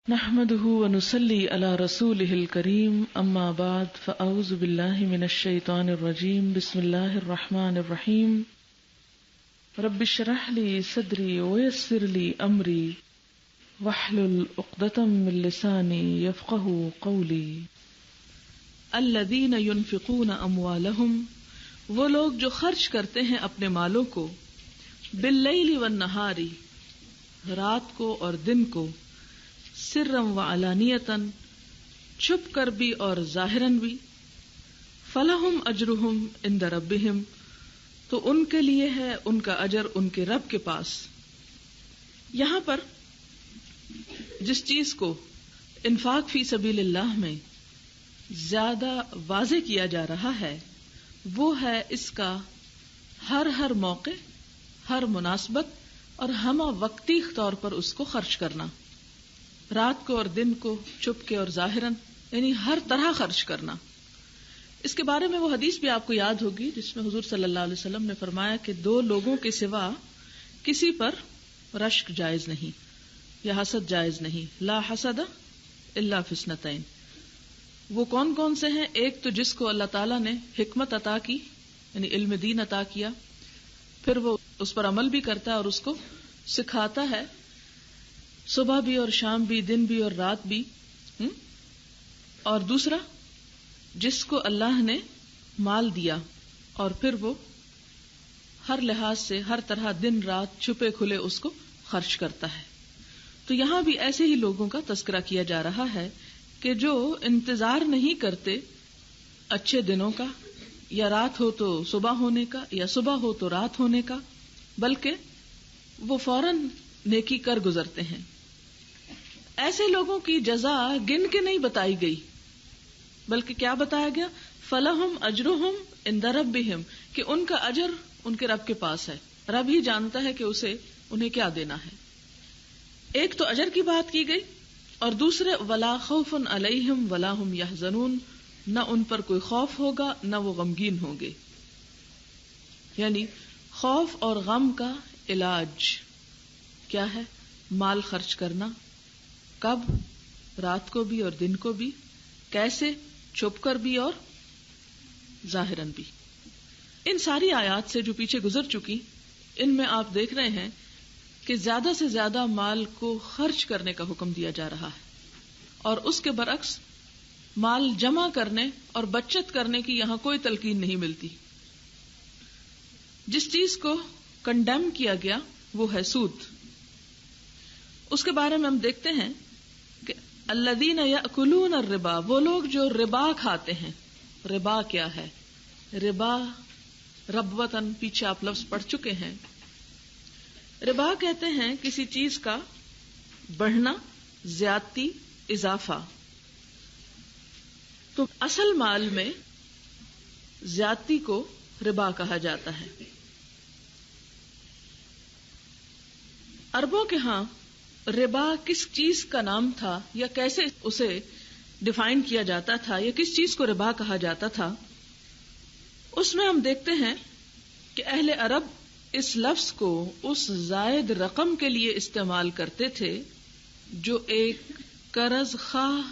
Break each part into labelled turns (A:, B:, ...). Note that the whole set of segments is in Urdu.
A: نحمده ونصلي على رسوله الكريم اما بعد فاعوذ بالله من الشيطان الرجيم بسم الله الرحمن الرحيم رب اشرح لي صدري ويسر لي امري واحلل عقدة من لساني يفقهوا قولي الذين ينفقون اموالهم وہ لوگ جو خرچ کرتے ہیں اپنے مالوں کو باللیل والنہار رات کو اور دن کو سرًا وعلانیةً چھپ کر بھی اور ظاہراً بھی فلہم اجرہم عند ربہم تو ان کے لیے ہے ان کا اجر ان کے رب کے پاس۔ یہاں پر جس چیز کو انفاق فی سبیل اللہ میں زیادہ واضح کیا جا رہا ہے وہ ہے اس کا ہر موقع، ہر مناسبت اور ہمہ وقتی طور پر اس کو خرچ کرنا، رات کو اور دن کو، چھپ کے اور ظاہراً، یعنی ہر طرح خرچ کرنا۔ اس کے بارے میں وہ حدیث بھی آپ کو یاد ہوگی جس میں حضور صلی اللہ علیہ وسلم نے فرمایا کہ دو لوگوں کے سوا کسی پر رشک جائز نہیں یا حسد جائز نہیں، لا حسد الا فی اثنتین۔ وہ کون کون سے ہیں؟ ایک تو جس کو اللہ تعالیٰ نے حکمت عطا کی، یعنی علم دین عطا کیا، پھر وہ اس پر عمل بھی کرتا ہے اور اس کو سکھاتا ہے، صبح بھی اور شام بھی، دن بھی اور رات بھی۔ اور دوسرا جس کو اللہ نے مال دیا اور پھر وہ ہر لحاظ سے ہر طرح دن رات چھپے کھلے اس کو خرچ کرتا ہے۔ تو یہاں بھی ایسے ہی لوگوں کا تذکرہ کیا جا رہا ہے کہ جو انتظار نہیں کرتے اچھے دنوں کا، یا رات ہو تو صبح ہونے کا یا صبح ہو تو رات ہونے کا، بلکہ وہ فوراً نیکی کر گزرتے ہیں۔ ایسے لوگوں کی جزا گن کے نہیں بتائی گئی، بلکہ کیا بتایا گیا؟ فلہم اجرہم عند ربہم، کہ ان کا اجر ان کے رب کے پاس ہے، رب ہی جانتا ہے کہ اسے انہیں کیا دینا ہے۔ ایک تو اجر کی بات کی گئی، اور دوسرے ولا خوف علیہم ولا ہم یحزنون، نہ ان پر کوئی خوف ہوگا نہ وہ غمگین ہوں گے۔ یعنی خوف اور غم کا علاج کیا ہے؟ مال خرچ کرنا۔ کب؟ رات کو بھی اور دن کو بھی۔ کیسے؟ چھپ کر بھی اور ظاہراً بھی۔ ان ساری آیات سے جو پیچھے گزر چکی، ان میں آپ دیکھ رہے ہیں کہ زیادہ سے زیادہ مال کو خرچ کرنے کا حکم دیا جا رہا ہے، اور اس کے برعکس مال جمع کرنے اور بچت کرنے کی یہاں کوئی تلقین نہیں ملتی۔ جس چیز کو کنڈیم کیا گیا وہ ہے سود۔ اس کے بارے میں ہم دیکھتے ہیں کہ الذین یأکلون الربا، وہ لوگ جو ربا کھاتے ہیں۔ ربا کیا ہے؟ ربا ربوتن، پیچھے آپ لفظ پڑھ چکے ہیں۔ ربا کہتے ہیں کسی چیز کا بڑھنا، زیادتی، اضافہ۔ تو اصل مال میں زیادتی کو ربا کہا جاتا ہے۔ عربوں کے ہاں ربا کس چیز کا نام تھا یا کیسے اسے ڈیفائن کیا جاتا تھا یا کس چیز کو ربا کہا جاتا تھا، اس میں ہم دیکھتے ہیں کہ اہل عرب اس لفظ کو اس زائد رقم کے لیے استعمال کرتے تھے جو ایک قرض خواہ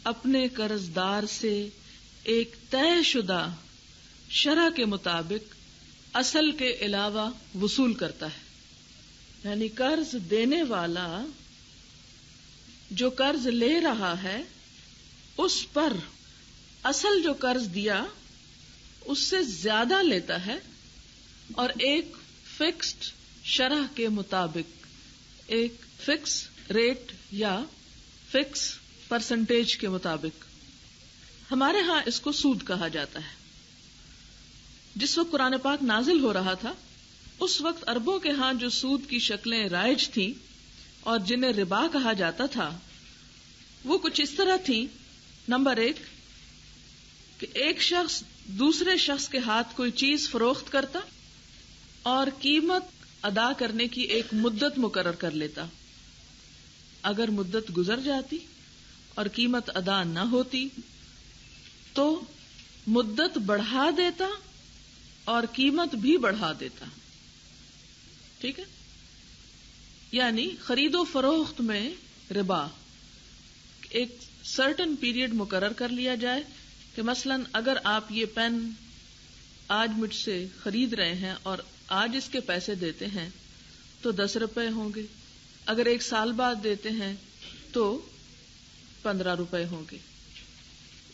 A: اپنے قرض دار سے ایک طے شدہ شرح کے مطابق اصل کے علاوہ وصول کرتا ہے۔ یعنی قرض دینے والا جو قرض لے رہا ہے اس پر اصل جو قرض دیا اس سے زیادہ لیتا ہے، اور ایک فکسڈ شرح کے مطابق، ایک فکس ریٹ یا فکس پرسنٹیج کے مطابق۔ ہمارے ہاں اس کو سود کہا جاتا ہے۔ جس وقت قرآن پاک نازل ہو رہا تھا اس وقت عربوں کے ہاں جو سود کی شکلیں رائج تھیں اور جنہیں ربا کہا جاتا تھا وہ کچھ اس طرح تھیں۔ نمبر ایک، کہ ایک شخص دوسرے شخص کے ہاتھ کوئی چیز فروخت کرتا اور قیمت ادا کرنے کی ایک مدت مقرر کر لیتا۔ اگر مدت گزر جاتی اور قیمت ادا نہ ہوتی تو مدت بڑھا دیتا اور قیمت بھی بڑھا دیتا۔ ٹھیک ہے؟ یعنی خرید و فروخت میں ربا، ایک سرٹن پیریڈ مقرر کر لیا جائے کہ مثلاً اگر آپ یہ پین آج مجھ سے خرید رہے ہیں اور آج اس کے پیسے دیتے ہیں تو 10 روپے ہوں گے، اگر 1 سال بعد دیتے ہیں تو 15 روپے ہوں گے،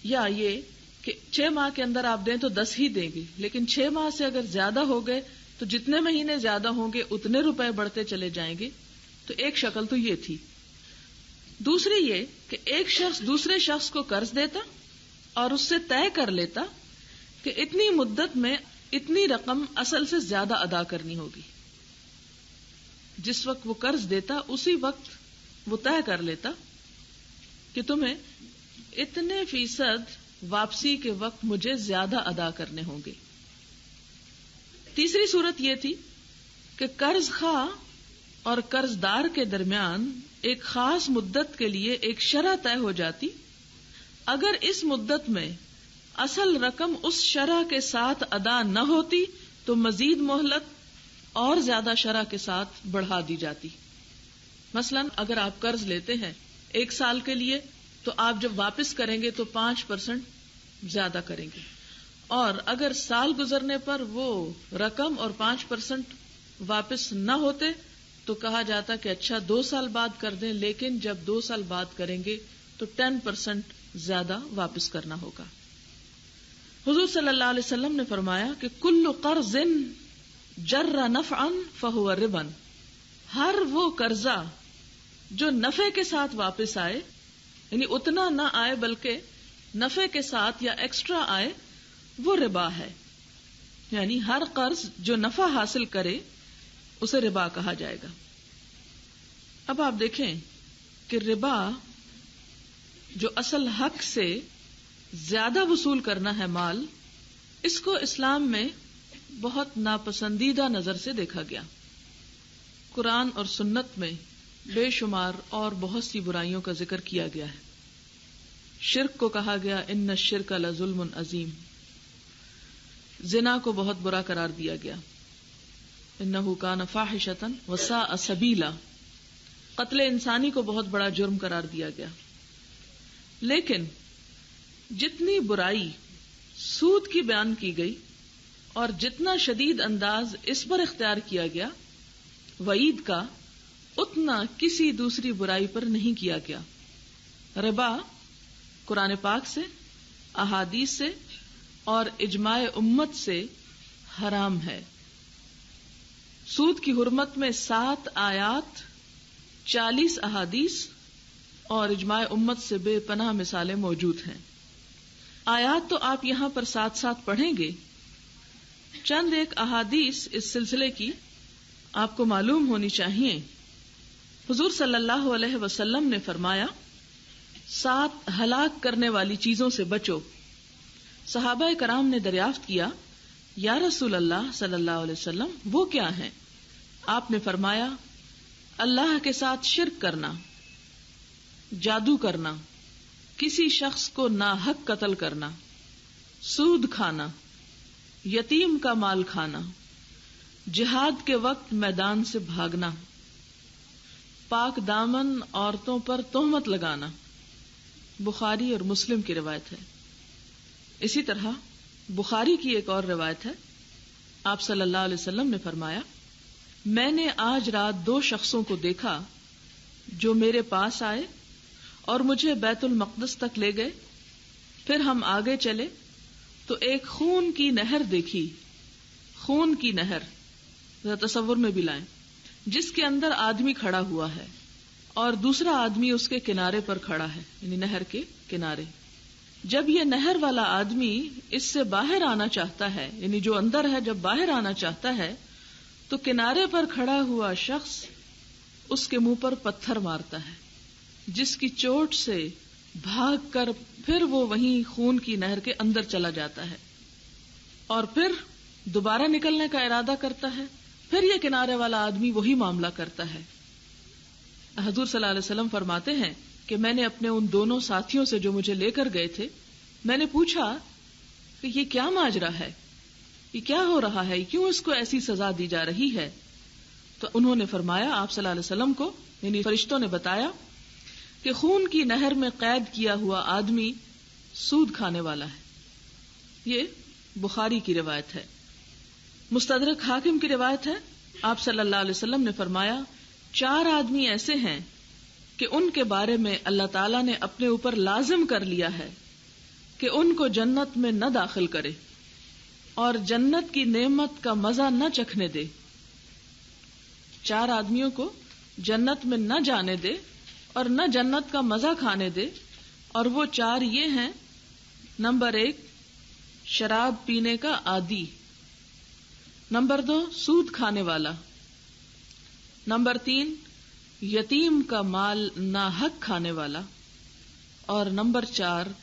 A: یا یہ کہ 6 ماہ کے اندر آپ دیں تو 10 ہی دیں گے، لیکن 6 ماہ سے اگر زیادہ ہو گئے تو جتنے مہینے زیادہ ہوں گے اتنے روپے بڑھتے چلے جائیں گے. تو ایک شکل تو یہ تھی. دوسری یہ کہ ایک شخص دوسرے شخص کو قرض دیتا اور اس سے طے کر لیتا کہ اتنی مدت میں اتنی رقم اصل سے زیادہ ادا کرنی ہوگی. جس وقت وہ قرض دیتا اسی وقت وہ طے کر لیتا کہ تمہیں اتنے فیصد واپسی کے وقت مجھے زیادہ ادا کرنے ہوں گے. تیسری صورت یہ تھی کہ قرض خواہ اور قرض دار کے درمیان ایک خاص مدت کے لیے ایک شرح طے ہو جاتی. اگر اس مدت میں اصل رقم اس شرح کے ساتھ ادا نہ ہوتی تو مزید مہلت اور زیادہ شرح کے ساتھ بڑھا دی جاتی. مثلا اگر آپ قرض لیتے ہیں 1 سال کے لیے تو آپ جب واپس کریں گے تو 5% زیادہ کریں گے، اور اگر سال گزرنے پر وہ رقم اور 5% واپس نہ ہوتے تو کہا جاتا کہ اچھا 2 سال بعد کر دیں، لیکن جب 2 سال بعد کریں گے تو 10% زیادہ واپس کرنا ہوگا. حضور صلی اللہ علیہ وسلم نے فرمایا کہ کل قرض جر نفعا فہو ربا، ہر وہ قرضہ جو نفع کے ساتھ واپس آئے، یعنی اتنا نہ آئے بلکہ نفع کے ساتھ یا ایکسٹرا آئے، وہ ربا ہے. یعنی ہر قرض جو نفع حاصل کرے اسے ربا کہا جائے گا. اب آپ دیکھیں کہ ربا جو اصل حق سے زیادہ وصول کرنا ہے مال، اس کو اسلام میں بہت ناپسندیدہ نظر سے دیکھا گیا. قرآن اور سنت میں بے شمار اور بہت سی برائیوں کا ذکر کیا گیا ہے. شرک کو کہا گیا ان الشرک لظلم عظیم، زنا کو بہت برا قرار دیا گیا، انہ کان فاحشۃ وساء سبیلا، قتل انسانی کو بہت بڑا جرم قرار دیا گیا. لیکن جتنی برائی سود کی بیان کی گئی اور جتنا شدید انداز اس پر اختیار کیا گیا وعید کا، اتنا کسی دوسری برائی پر نہیں کیا گیا. ربا قرآن پاک سے، احادیث سے اور اجماع امت سے حرام ہے. سود کی حرمت میں 7 آیات، 40 احادیث اور اجماع امت سے بے پناہ مثالیں موجود ہیں. آیات تو آپ یہاں پر ساتھ ساتھ پڑھیں گے. چند ایک احادیث اس سلسلے کی آپ کو معلوم ہونی چاہیے. حضور صلی اللہ علیہ وسلم نے فرمایا 7 ہلاک کرنے والی چیزوں سے بچو. صحابہ کرام نے دریافت کیا یا رسول اللہ صلی اللہ علیہ وسلم وہ کیا ہیں؟ آپ نے فرمایا اللہ کے ساتھ شرک کرنا، جادو کرنا، کسی شخص کو ناحق قتل کرنا، سود کھانا، یتیم کا مال کھانا، جہاد کے وقت میدان سے بھاگنا، پاک دامن عورتوں پر تہمت لگانا. بخاری اور مسلم کی روایت ہے. اسی طرح بخاری کی ایک اور روایت ہے، آپ صلی اللہ علیہ وسلم نے فرمایا میں نے آج رات 2 شخصوں کو دیکھا جو میرے پاس آئے اور مجھے بیت المقدس تک لے گئے. پھر ہم آگے چلے تو ایک خون کی نہر دیکھی، خون کی نہر ذرا تصور میں بھی لائیں، جس کے اندر آدمی کھڑا ہوا ہے اور دوسرا آدمی اس کے کنارے پر کھڑا ہے، یعنی نہر کے کنارے. جب یہ نہر والا آدمی اس سے باہر آنا چاہتا ہے، یعنی جو اندر ہے جب باہر آنا چاہتا ہے تو کنارے پر کھڑا ہوا شخص اس کے منہ پر پتھر مارتا ہے، جس کی چوٹ سے بھاگ کر پھر وہ وہیں خون کی نہر کے اندر چلا جاتا ہے اور پھر دوبارہ نکلنے کا ارادہ کرتا ہے. پھر یہ کنارے والا آدمی وہی معاملہ کرتا ہے. حضور صلی اللہ علیہ وسلم فرماتے ہیں کہ میں نے اپنے ان دونوں ساتھیوں سے جو مجھے لے کر گئے تھے، میں نے پوچھا کہ یہ کیا ماجرا ہے، یہ کیا ہو رہا ہے، کیوں اس کو ایسی سزا دی جا رہی ہے؟ تو انہوں نے فرمایا آپ صلی اللہ علیہ وسلم کو، یعنی فرشتوں نے بتایا کہ خون کی نہر میں قید کیا ہوا آدمی سود کھانے والا ہے. یہ بخاری کی روایت ہے. مستدرک حاکم کی روایت ہے، آپ صلی اللہ علیہ وسلم نے فرمایا 4 آدمی ایسے ہیں کہ ان کے بارے میں اللہ تعالیٰ نے اپنے اوپر لازم کر لیا ہے کہ ان کو جنت میں نہ داخل کرے اور جنت کی نعمت کا مزہ نہ چکھنے دے. 4 آدمیوں کو جنت میں نہ جانے دے اور نہ جنت کا مزہ کھانے دے، اور وہ 4 یہ ہیں. نمبر 1 شراب پینے کا عادی، نمبر 2 سود کھانے والا، نمبر 3 یتیم کا مال ناحق کھانے والا، اور نمبر 4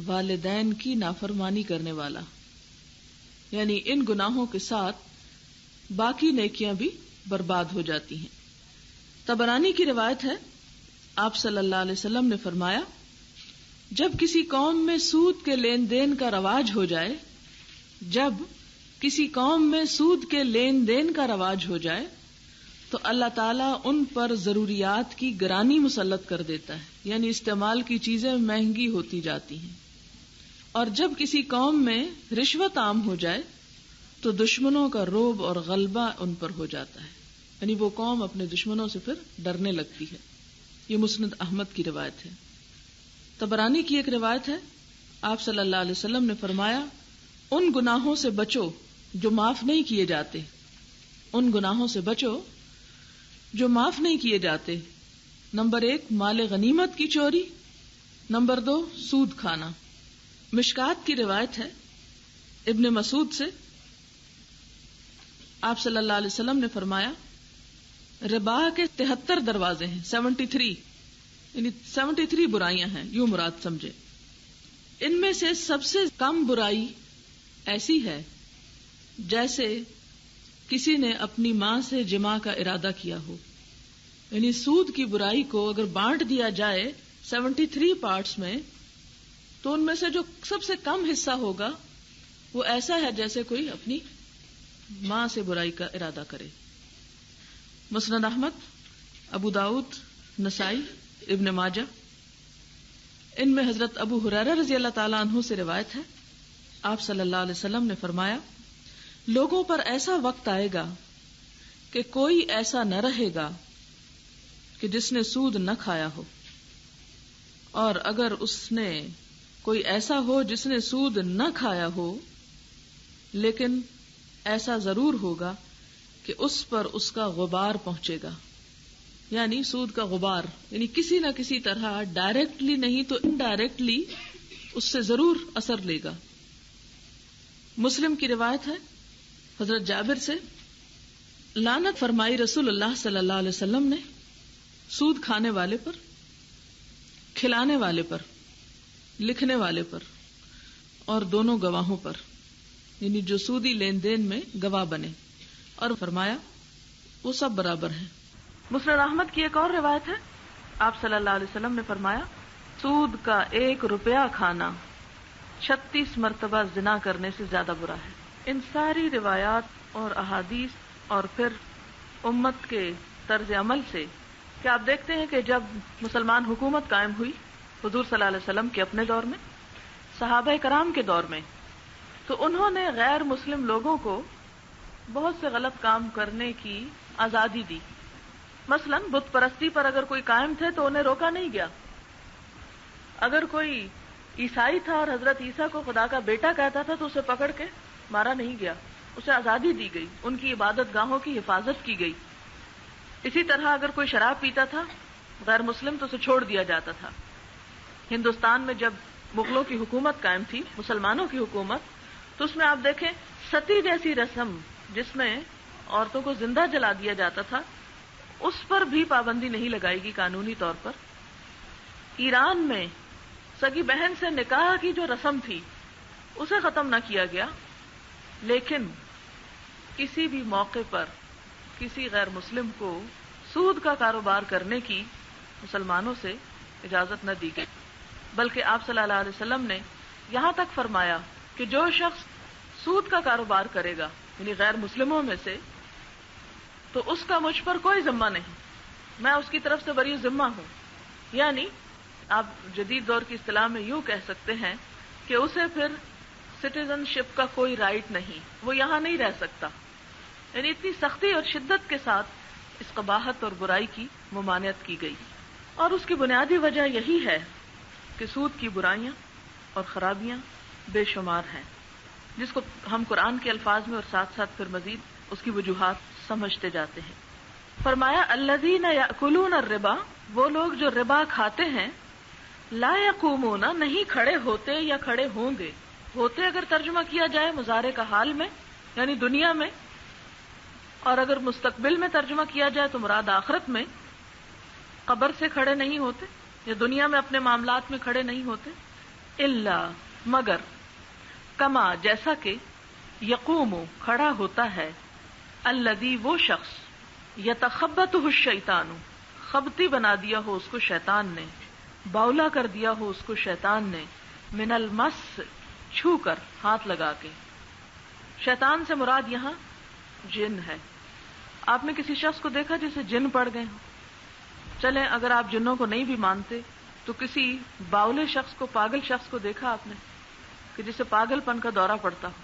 A: والدین کی نافرمانی کرنے والا. یعنی ان گناہوں کے ساتھ باقی نیکیاں بھی برباد ہو جاتی ہیں. طبرانی کی روایت ہے، آپ صلی اللہ علیہ وسلم نے فرمایا جب کسی قوم میں سود کے لین دین کا رواج ہو جائے، جب کسی قوم میں سود کے لین دین کا رواج ہو جائے تو اللہ تعالیٰ ان پر ضروریات کی گرانی مسلط کر دیتا ہے، یعنی استعمال کی چیزیں مہنگی ہوتی جاتی ہیں. اور جب کسی قوم میں رشوت عام ہو جائے تو دشمنوں کا رعب اور غلبہ ان پر ہو جاتا ہے، یعنی وہ قوم اپنے دشمنوں سے پھر ڈرنے لگتی ہے. یہ مسند احمد کی روایت ہے. طبرانی کی ایک روایت ہے، آپ صلی اللہ علیہ وسلم نے فرمایا ان گناہوں سے بچو جو معاف نہیں کیے جاتے، ان گناہوں سے بچو جو معاف نہیں کیے جاتے. نمبر 1 مال غنیمت کی چوری، نمبر 2 سود کھانا. مشکات کی روایت ہے ابن مسعود سے، آپ صلی اللہ علیہ وسلم نے فرمایا ربا کے 73 دروازے ہیں، 73 یعنی 73 برائیاں ہیں، یوں مراد سمجھے. ان میں سے سب سے کم برائی ایسی ہے جیسے کسی نے اپنی ماں سے جماع کا ارادہ کیا ہو. یعنی سود کی برائی کو اگر بانٹ دیا جائے 73 پارٹس میں تو ان میں سے جو سب سے کم حصہ ہوگا وہ ایسا ہے جیسے کوئی اپنی ماں سے برائی کا ارادہ کرے. مسند احمد، ابو داؤد، نسائی، ابن ماجہ. ان میں حضرت ابو ہریرہ رضی اللہ تعالیٰ عنہ سے روایت ہے، آپ صلی اللہ علیہ وسلم نے فرمایا لوگوں پر ایسا وقت آئے گا کہ کوئی ایسا نہ رہے گا کہ جس نے سود نہ کھایا ہو، اور اگر اس نے کوئی ایسا ہو جس نے سود نہ کھایا ہو لیکن ایسا ضرور ہوگا کہ اس پر اس کا غبار پہنچے گا. یعنی سود کا غبار، یعنی کسی نہ کسی طرح ڈائریکٹلی نہیں تو انڈائریکٹلی اس سے ضرور اثر لے گا. مسلم کی روایت ہے حضرت جابر سے، لعنت فرمائی رسول اللہ صلی اللہ علیہ وسلم نے سود کھانے والے پر، کھلانے والے پر، لکھنے والے پر اور دونوں گواہوں پر، یعنی جو سودی لین دین میں گواہ بنے، اور فرمایا وہ سب برابر ہیں. مسند احمد کی ایک اور روایت ہے، آپ صلی اللہ علیہ وسلم نے فرمایا سود کا 1 روپیہ کھانا 36 مرتبہ زنا کرنے سے زیادہ برا ہے. ان ساری روایات اور احادیث اور پھر امت کے طرز عمل سے کہ آپ دیکھتے ہیں کہ جب مسلمان حکومت قائم ہوئی حضور صلی اللہ علیہ وسلم کے اپنے دور میں، صحابہ کرام کے دور میں، تو انہوں نے غیر مسلم لوگوں کو بہت سے غلط کام کرنے کی آزادی دی. مثلا بت پرستی پر اگر کوئی قائم تھے تو انہیں روکا نہیں گیا. اگر کوئی عیسائی تھا اور حضرت عیسیٰ کو خدا کا بیٹا کہتا تھا تو اسے پکڑ کے مارا نہیں گیا، اسے آزادی دی گئی، ان کی عبادت گاہوں کی حفاظت کی گئی. اسی طرح اگر کوئی شراب پیتا تھا غیر مسلم تو اسے چھوڑ دیا جاتا تھا. ہندوستان میں جب مغلوں کی حکومت قائم تھی، مسلمانوں کی حکومت، تو اس میں آپ دیکھیں ستی جیسی رسم جس میں عورتوں کو زندہ جلا دیا جاتا تھا، اس پر بھی پابندی نہیں لگائی گی قانونی طور پر. ایران میں سگی بہن سے نکاح کی جو رسم تھی اسے ختم نہ کیا گیا، لیکن کسی بھی موقع پر کسی غیر مسلم کو سود کا کاروبار کرنے کی مسلمانوں سے اجازت نہ دی گئی، بلکہ آپ صلی اللہ علیہ وسلم نے یہاں تک فرمایا کہ جو شخص سود کا کاروبار کرے گا یعنی غیر مسلموں میں سے، تو اس کا مجھ پر کوئی ذمہ نہیں، میں اس کی طرف سے بری ذمہ ہوں. یعنی آپ جدید دور کی اصطلاح میں یوں کہہ سکتے ہیں کہ اسے پھر سٹیزن شپ کا کوئی رائٹ نہیں، وہ یہاں نہیں رہ سکتا. یعنی اتنی سختی اور شدت کے ساتھ اس قباحت اور برائی کی ممانعت کی گئی. اور اس کی بنیادی وجہ یہی ہے کہ سود کی برائیاں اور خرابیاں بے شمار ہیں، جس کو ہم قرآن کے الفاظ میں اور ساتھ ساتھ پھر مزید اس کی وجوہات سمجھتے جاتے ہیں. فرمایا الذین یأکلون الربا، وہ لوگ جو ربا کھاتے ہیں، لا یقومون، نہیں کھڑے ہوتے یا کھڑے ہوں گے. ہوتے اگر ترجمہ کیا جائے مضارع کا حال میں یعنی دنیا میں، اور اگر مستقبل میں ترجمہ کیا جائے تو مراد آخرت میں. قبر سے کھڑے نہیں ہوتے یا دنیا میں اپنے معاملات میں کھڑے نہیں ہوتے. الا، مگر، کما، جیسا کہ، یقوم، کھڑا ہوتا ہے، الذی، وہ شخص، یتخبطہ الشیطان، خبتی بنا دیا ہو اس کو شیطان نے، باولا کر دیا ہو اس کو شیطان نے، من المس، چھو کر، ہاتھ لگا کے. شیطان سے مراد یہاں جن ہے. آپ نے کسی شخص کو دیکھا جسے جن پڑ گئے ہوں؟ چلیں اگر آپ جنوں کو نہیں بھی مانتے تو کسی باولے شخص کو، پاگل شخص کو دیکھا آپ نے کہ جسے پاگل پن کا دورہ پڑتا ہو؟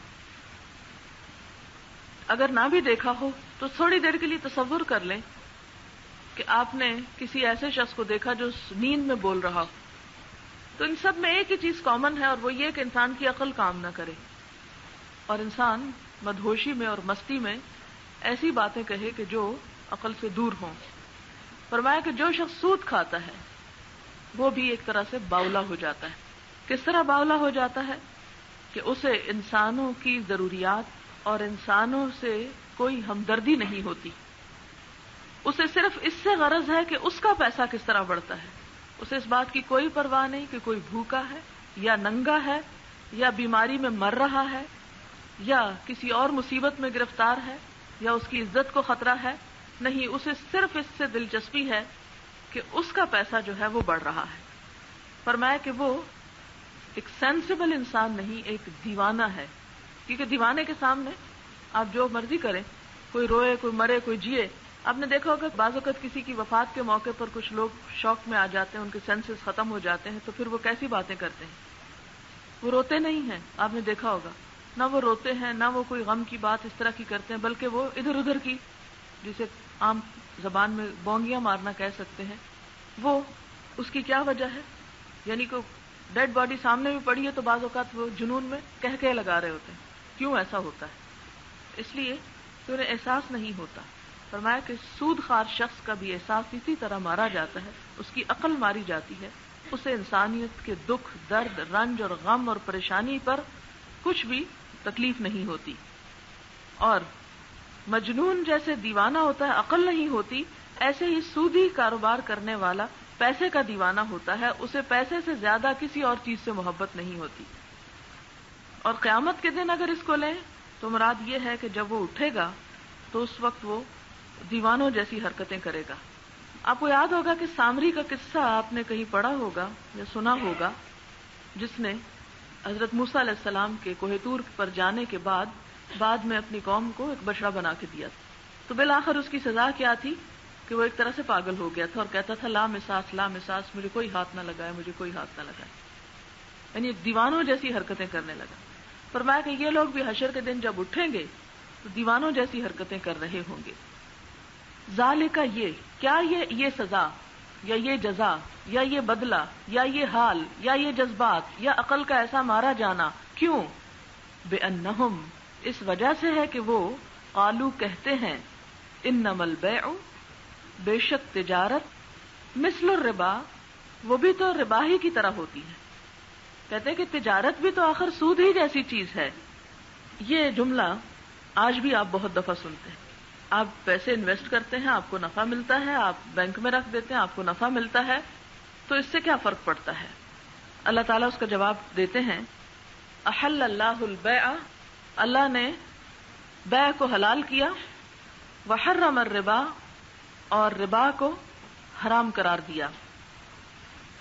A: اگر نہ بھی دیکھا ہو تو تھوڑی دیر کے لیے تصور کر لیں کہ آپ نے کسی ایسے شخص کو دیکھا جو نیند میں بول رہا ہو. تو ان سب میں ایک ہی چیز کامن ہے، اور وہ یہ کہ انسان کی عقل کام نہ کرے اور انسان مدہوشی میں اور مستی میں ایسی باتیں کہے کہ جو عقل سے دور ہوں. فرمایا کہ جو شخص سود کھاتا ہے وہ بھی ایک طرح سے باولا ہو جاتا ہے. کس طرح باولا ہو جاتا ہے؟ کہ اسے انسانوں کی ضروریات اور انسانوں سے کوئی ہمدردی نہیں ہوتی. اسے صرف اس سے غرض ہے کہ اس کا پیسہ کس طرح بڑھتا ہے. اسے اس بات کی کوئی پرواہ نہیں کہ کوئی بھوکا ہے یا ننگا ہے یا بیماری میں مر رہا ہے یا کسی اور مصیبت میں گرفتار ہے یا اس کی عزت کو خطرہ ہے. نہیں، اسے صرف اس سے دلچسپی ہے کہ اس کا پیسہ جو ہے وہ بڑھ رہا ہے. فرمایا کہ وہ ایک سینسیبل انسان نہیں، ایک دیوانہ ہے. کیونکہ دیوانے کے سامنے آپ جو مرضی کریں، کوئی روئے، کوئی مرے، کوئی جیے. آپ نے دیکھا ہوگا بعض اوقات کسی کی وفات کے موقع پر کچھ لوگ شوق میں آ جاتے ہیں، ان کے سینسز ختم ہو جاتے ہیں، تو پھر وہ کیسی باتیں کرتے ہیں. وہ روتے نہیں ہیں، آپ نے دیکھا ہوگا، نہ وہ روتے ہیں نہ وہ کوئی غم کی بات اس طرح کی کرتے ہیں، بلکہ وہ ادھر ادھر کی، جسے عام زبان میں بونگیاں مارنا کہہ سکتے ہیں. وہ اس کی کیا وجہ ہے؟ یعنی کہ ڈیڈ باڈی سامنے بھی پڑی ہے تو بعض اوقات وہ جنون میں کہہ لگا رہے ہوتے ہیں. کیوں ایسا ہوتا ہے؟ اس لیے کہ انہیں احساس نہیں ہوتا. فرمایا کہ سود خوار شخص کا بھی احساس اسی طرح مارا جاتا ہے، اس کی عقل ماری جاتی ہے. اسے انسانیت کے دکھ، درد، رنج اور غم اور پریشانی پر کچھ بھی تکلیف نہیں ہوتی. اور مجنون جیسے دیوانہ ہوتا ہے، عقل نہیں ہوتی، ایسے ہی سودی کاروبار کرنے والا پیسے کا دیوانہ ہوتا ہے. اسے پیسے سے زیادہ کسی اور چیز سے محبت نہیں ہوتی. اور قیامت کے دن اگر اس کو لیں تو مراد یہ ہے کہ جب وہ اٹھے گا تو اس وقت وہ دیوانوں جیسی حرکتیں کرے گا. آپ کو یاد ہوگا کہ سامری کا قصہ آپ نے کہیں پڑھا ہوگا یا سنا ہوگا، جس نے حضرت موسیٰ علیہ السلام کے کوہ طور پر جانے کے بعد میں اپنی قوم کو ایک بچڑا بنا کے دیا تھا. تو بالآخر اس کی سزا کیا تھی کہ وہ ایک طرح سے پاگل ہو گیا تھا اور کہتا تھا لا مساس لا مساس، مجھے کوئی ہاتھ نہ لگائے، مجھے کوئی ہاتھ نہ لگائے. یعنی دیوانوں جیسی حرکتیں کرنے لگا. فرمایا کہ یہ لوگ بھی حشر کے دن جب اٹھیں گے تو دیوانوں جیسی حرکتیں کر رہے ہوں گے. ذالک، یہ کیا، یہ سزا یا یہ جزا یا یہ بدلہ یا یہ حال یا یہ جذبات یا عقل کا ایسا مارا جانا کیوں؟ بأنہم، اس وجہ سے ہے کہ وہ قالو، کہتے ہیں، انما البیع، بے شک تجارت، مثل الربا، وہ بھی تو ربا ہی کی طرح ہوتی ہے. کہتے ہیں کہ تجارت بھی تو آخر سود ہی جیسی چیز ہے. یہ جملہ آج بھی آپ بہت دفعہ سنتے ہیں. آپ پیسے انویسٹ کرتے ہیں، آپ کو نفع ملتا ہے، آپ بینک میں رکھ دیتے ہیں، آپ کو نفع ملتا ہے، تو اس سے کیا فرق پڑتا ہے؟ اللہ تعالیٰ اس کا جواب دیتے ہیں، احل اللہ البیع، اللہ نے بیع کو حلال کیا، وحرم الربا، اور ربا کو حرام قرار دیا.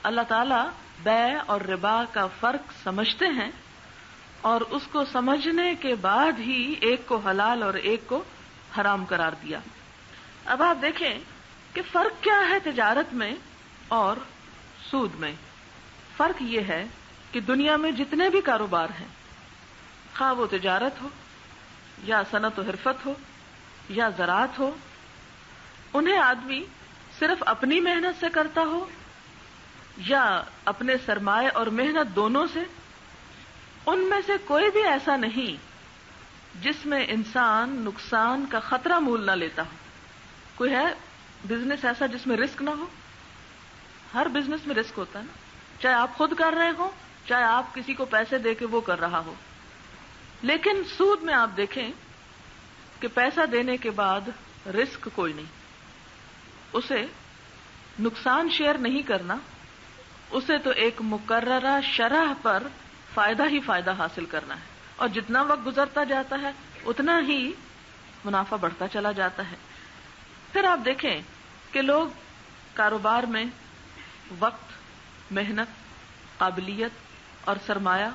A: اللہ تعالیٰ بیع اور ربا کا فرق سمجھتے ہیں اور اس کو سمجھنے کے بعد ہی ایک کو حلال اور ایک کو حرام قرار دیا. اب آپ دیکھیں کہ فرق کیا ہے تجارت میں اور سود میں فرق یہ ہے کہ دنیا میں جتنے بھی کاروبار ہیں، خواہ وہ تجارت ہو یا صنعت و حرفت ہو یا زراعت ہو، انہیں آدمی صرف اپنی محنت سے کرتا ہو یا اپنے سرمایہ اور محنت دونوں سے، ان میں سے کوئی بھی ایسا نہیں جس میں انسان نقصان کا خطرہ مول نہ لیتا ہو۔ کوئی ہے بزنس ایسا جس میں رسک نہ ہو؟ ہر بزنس میں رسک ہوتا ہے نا، چاہے آپ خود کر رہے ہو چاہے آپ کسی کو پیسے دے کے وہ کر رہا ہو۔ لیکن سود میں آپ دیکھیں کہ پیسہ دینے کے بعد رسک کوئی نہیں، اسے نقصان شیئر نہیں کرنا، اسے تو ایک مقررہ شرح پر فائدہ ہی فائدہ حاصل کرنا ہے، اور جتنا وقت گزرتا جاتا ہے اتنا ہی منافع بڑھتا چلا جاتا ہے۔ پھر آپ دیکھیں کہ لوگ کاروبار میں وقت، محنت، قابلیت اور سرمایہ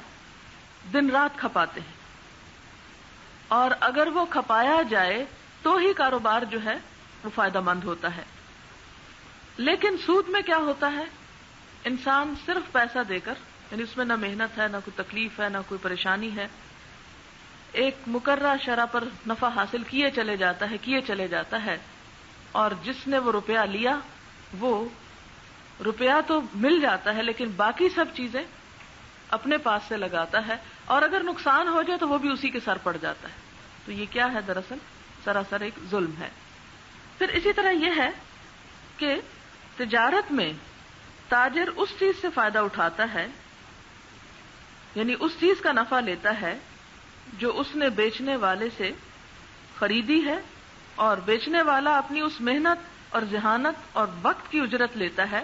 A: دن رات کھپاتے ہیں، اور اگر وہ کھپایا جائے تو ہی کاروبار جو ہے وہ فائدہ مند ہوتا ہے۔ لیکن سود میں کیا ہوتا ہے؟ انسان صرف پیسہ دے کر، یعنی اس میں نہ محنت ہے، نہ کوئی تکلیف ہے، نہ کوئی پریشانی ہے، ایک مقررہ شرح پر نفع حاصل کیے چلے جاتا ہے، اور جس نے وہ روپیہ لیا وہ روپیہ تو مل جاتا ہے لیکن باقی سب چیزیں اپنے پاس سے لگاتا ہے، اور اگر نقصان ہو جائے تو وہ بھی اسی کے سر پڑ جاتا ہے۔ تو یہ کیا ہے؟ دراصل سراسر ایک ظلم ہے۔ پھر اسی طرح یہ ہے کہ تجارت میں تاجر اس چیز سے فائدہ اٹھاتا ہے، یعنی اس چیز کا نفع لیتا ہے جو اس نے بیچنے والے سے خریدی ہے، اور بیچنے والا اپنی اس محنت اور ذہانت اور وقت کی اجرت لیتا ہے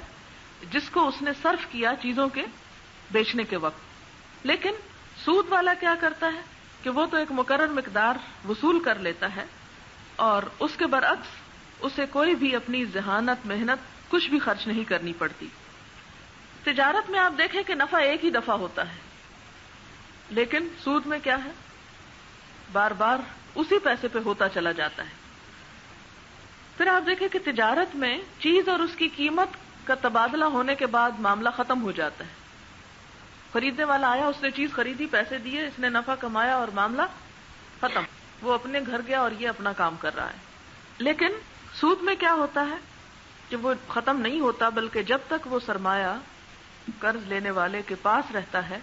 A: جس کو اس نے صرف کیا چیزوں کے بیچنے کے وقت۔ لیکن سود والا کیا کرتا ہے کہ وہ تو ایک مقرر مقدار وصول کر لیتا ہے، اور اس کے برعکس اسے کوئی بھی اپنی ذہانت، محنت کچھ بھی خرچ نہیں کرنی پڑتی۔ تجارت میں آپ دیکھیں کہ نفع ایک ہی دفعہ ہوتا ہے، لیکن سود میں کیا ہے؟ بار بار اسی پیسے پہ ہوتا چلا جاتا ہے۔ پھر آپ دیکھیں کہ تجارت میں چیز اور اس کی قیمت کا تبادلہ ہونے کے بعد معاملہ ختم ہو جاتا ہے۔ خریدنے والا آیا، اس نے چیز خریدی، پیسے دیے، اس نے نفع کمایا اور معاملہ ختم، وہ اپنے گھر گیا اور یہ اپنا کام کر رہا ہے۔ لیکن سود میں کیا ہوتا ہے کہ وہ ختم نہیں ہوتا، بلکہ جب تک وہ سرمایہ قرض لینے والے کے پاس رہتا ہے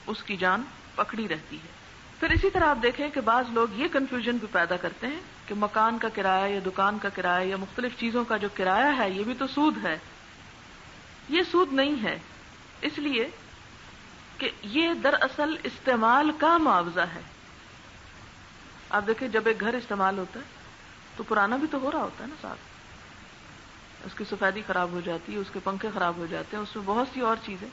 A: اس کی جان پکڑی رہتی ہے۔ پھر اسی طرح آپ دیکھیں کہ بعض لوگ یہ کنفیوژن بھی پیدا کرتے ہیں کہ مکان کا کرایہ یا دکان کا کرایہ یا مختلف چیزوں کا جو کرایہ ہے یہ بھی تو سود ہے۔ یہ سود نہیں ہے، اس لیے کہ یہ دراصل استعمال کا معاوضہ ہے۔ آپ دیکھیں جب ایک گھر استعمال ہوتا ہے تو پرانا بھی تو ہو رہا ہوتا ہے نا، ساتھ اس کی سفیدی خراب ہو جاتی ہے، اس کے پنکھے خراب ہو جاتے ہیں، اس میں بہت سی اور چیزیں،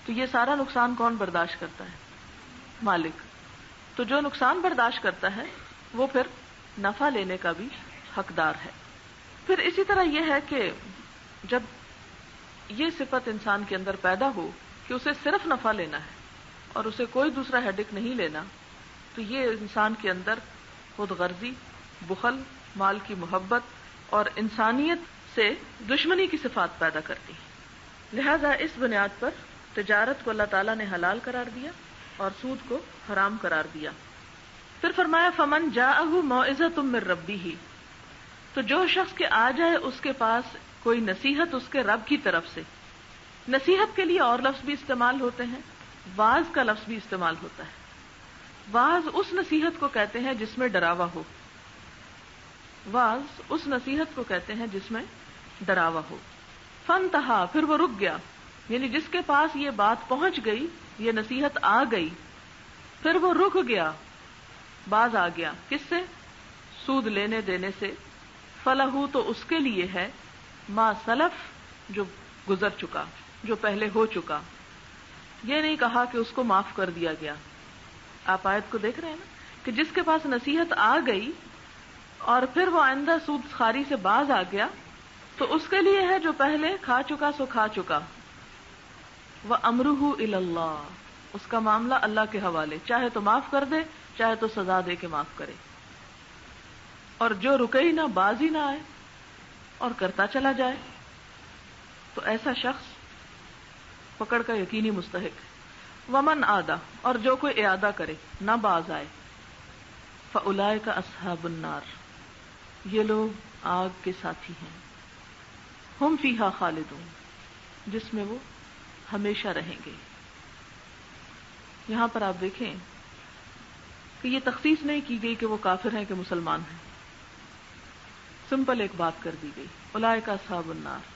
A: تو یہ سارا نقصان کون برداشت کرتا ہے؟ مالک۔ تو جو نقصان برداشت کرتا ہے وہ پھر نفع لینے کا بھی حقدار ہے۔ پھر اسی طرح یہ ہے کہ جب یہ صفت انسان کے اندر پیدا ہو کہ اسے صرف نفع لینا ہے اور اسے کوئی دوسرا ہیڈک نہیں لینا، تو یہ انسان کے اندر خود غرضی، بخل، مال کی محبت اور انسانیت سے دشمنی کی صفات پیدا کرتی ہے۔ لہذا اس بنیاد پر تجارت کو اللہ تعالیٰ نے حلال قرار دیا اور سود کو حرام قرار دیا۔ پھر فرمایا فمن جاءہ موعظۃ من ربہ، تو جو شخص کے آ جائے اس کے پاس کوئی نصیحت اس کے رب کی طرف سے۔ نصیحت کے لیے اور لفظ بھی استعمال ہوتے ہیں، واعظ کا لفظ بھی استعمال ہوتا ہے۔ واعظ اس نصیحت کو کہتے ہیں جس میں ڈراوا ہو، واعظ اس نصیحت کو کہتے ہیں جس میں ڈراوا ہو۔ فانتہا، پھر وہ رک گیا، یعنی جس کے پاس یہ بات پہنچ گئی، یہ نصیحت آ گئی، پھر وہ رک گیا، باز آ گیا، کس سے؟ سود لینے دینے سے۔ فلہو، تو اس کے لیے ہے، ما سلف، جو گزر چکا، جو پہلے ہو چکا۔ یہ نہیں کہا کہ اس کو معاف کر دیا گیا۔ آپ آیت کو دیکھ رہے ہیں نا کہ جس کے پاس نصیحت آ گئی اور پھر وہ آئندہ سود خواری سے باز آ گیا، تو اس کے لیے ہے جو پہلے کھا چکا سو کھا چکا۔ وَأَمْرُهُ إِلَى اللَّهِ، اس کا معاملہ اللہ کے حوالے، چاہے تو معاف کر دے، چاہے تو سزا دے کے معاف کرے۔ اور جو رکے ہی نہ، باز ہی نہ آئے اور کرتا چلا جائے، تو ایسا شخص پکڑ کا یقینی مستحق ہے. ومن آدا، اور جو کوئی اعادہ کرے، نہ باز آئے، فاولئک اصحاب النار، یہ لوگ آگ کے ساتھی ہیں، ہم فیہا خالدون، جس میں وہ ہمیشہ رہیں گے. یہاں پر آپ دیکھیں کہ یہ تخصیص نہیں کی گئی کہ وہ کافر ہیں کہ مسلمان ہیں، سمپل ایک بات کر دی گئی، اولئک اصحاب النار.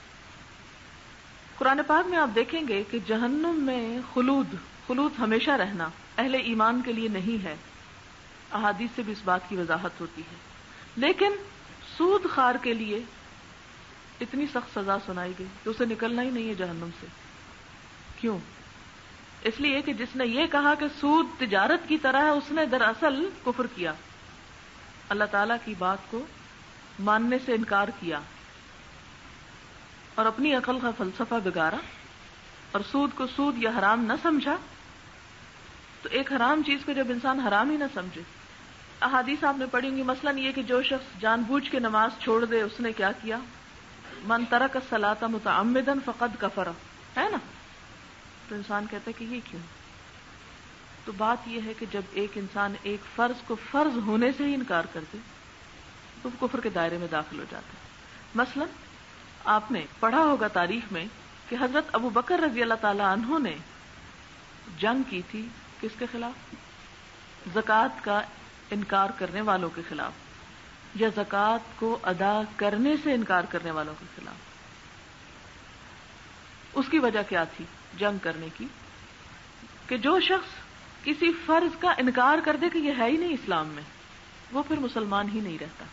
A: قرآن پاک میں آپ دیکھیں گے کہ جہنم میں خلود ہمیشہ رہنا اہل ایمان کے لیے نہیں ہے. احادیث سے بھی اس بات کی وضاحت ہوتی ہے. لیکن سود خار کے لیے اتنی سخت سزا سنائی گئی کہ اسے نکلنا ہی نہیں ہے جہنم سے. کیوں؟ اس لیے کہ جس نے یہ کہا کہ سود تجارت کی طرح ہے، اس نے دراصل کفر کیا، اللہ تعالی کی بات کو ماننے سے انکار کیا اور اپنی عقل کا فلسفہ بگاڑا اور سود کو سود یا حرام نہ سمجھا. تو ایک حرام چیز کو جب انسان حرام ہی نہ سمجھے، احادیث آپ نے پڑھی ہوں گی، مثلاً یہ کہ جو شخص جان بوجھ کے نماز چھوڑ دے، اس نے کیا کیا؟ من ترک الصلاۃ متعمدا فقد کفر، ہے نا؟ تو انسان کہتا ہے کہ یہ کیوں؟ تو بات یہ ہے کہ جب ایک انسان ایک فرض کو فرض ہونے سے ہی انکار کر دے تو وہ کفر کے دائرے میں داخل ہو جاتا ہے. مثلاً آپ نے پڑھا ہوگا تاریخ میں کہ حضرت ابو بکر رضی اللہ تعالی عنہ نے جنگ کی تھی کس کے خلاف؟ زکوٰۃ کا انکار کرنے والوں کے خلاف، یا زکوٰۃ کو ادا کرنے سے انکار کرنے والوں کے خلاف. اس کی وجہ کیا تھی جنگ کرنے کی؟ کہ جو شخص کسی فرض کا انکار کر دے کہ یہ ہے ہی نہیں اسلام میں، وہ پھر مسلمان ہی نہیں رہتا.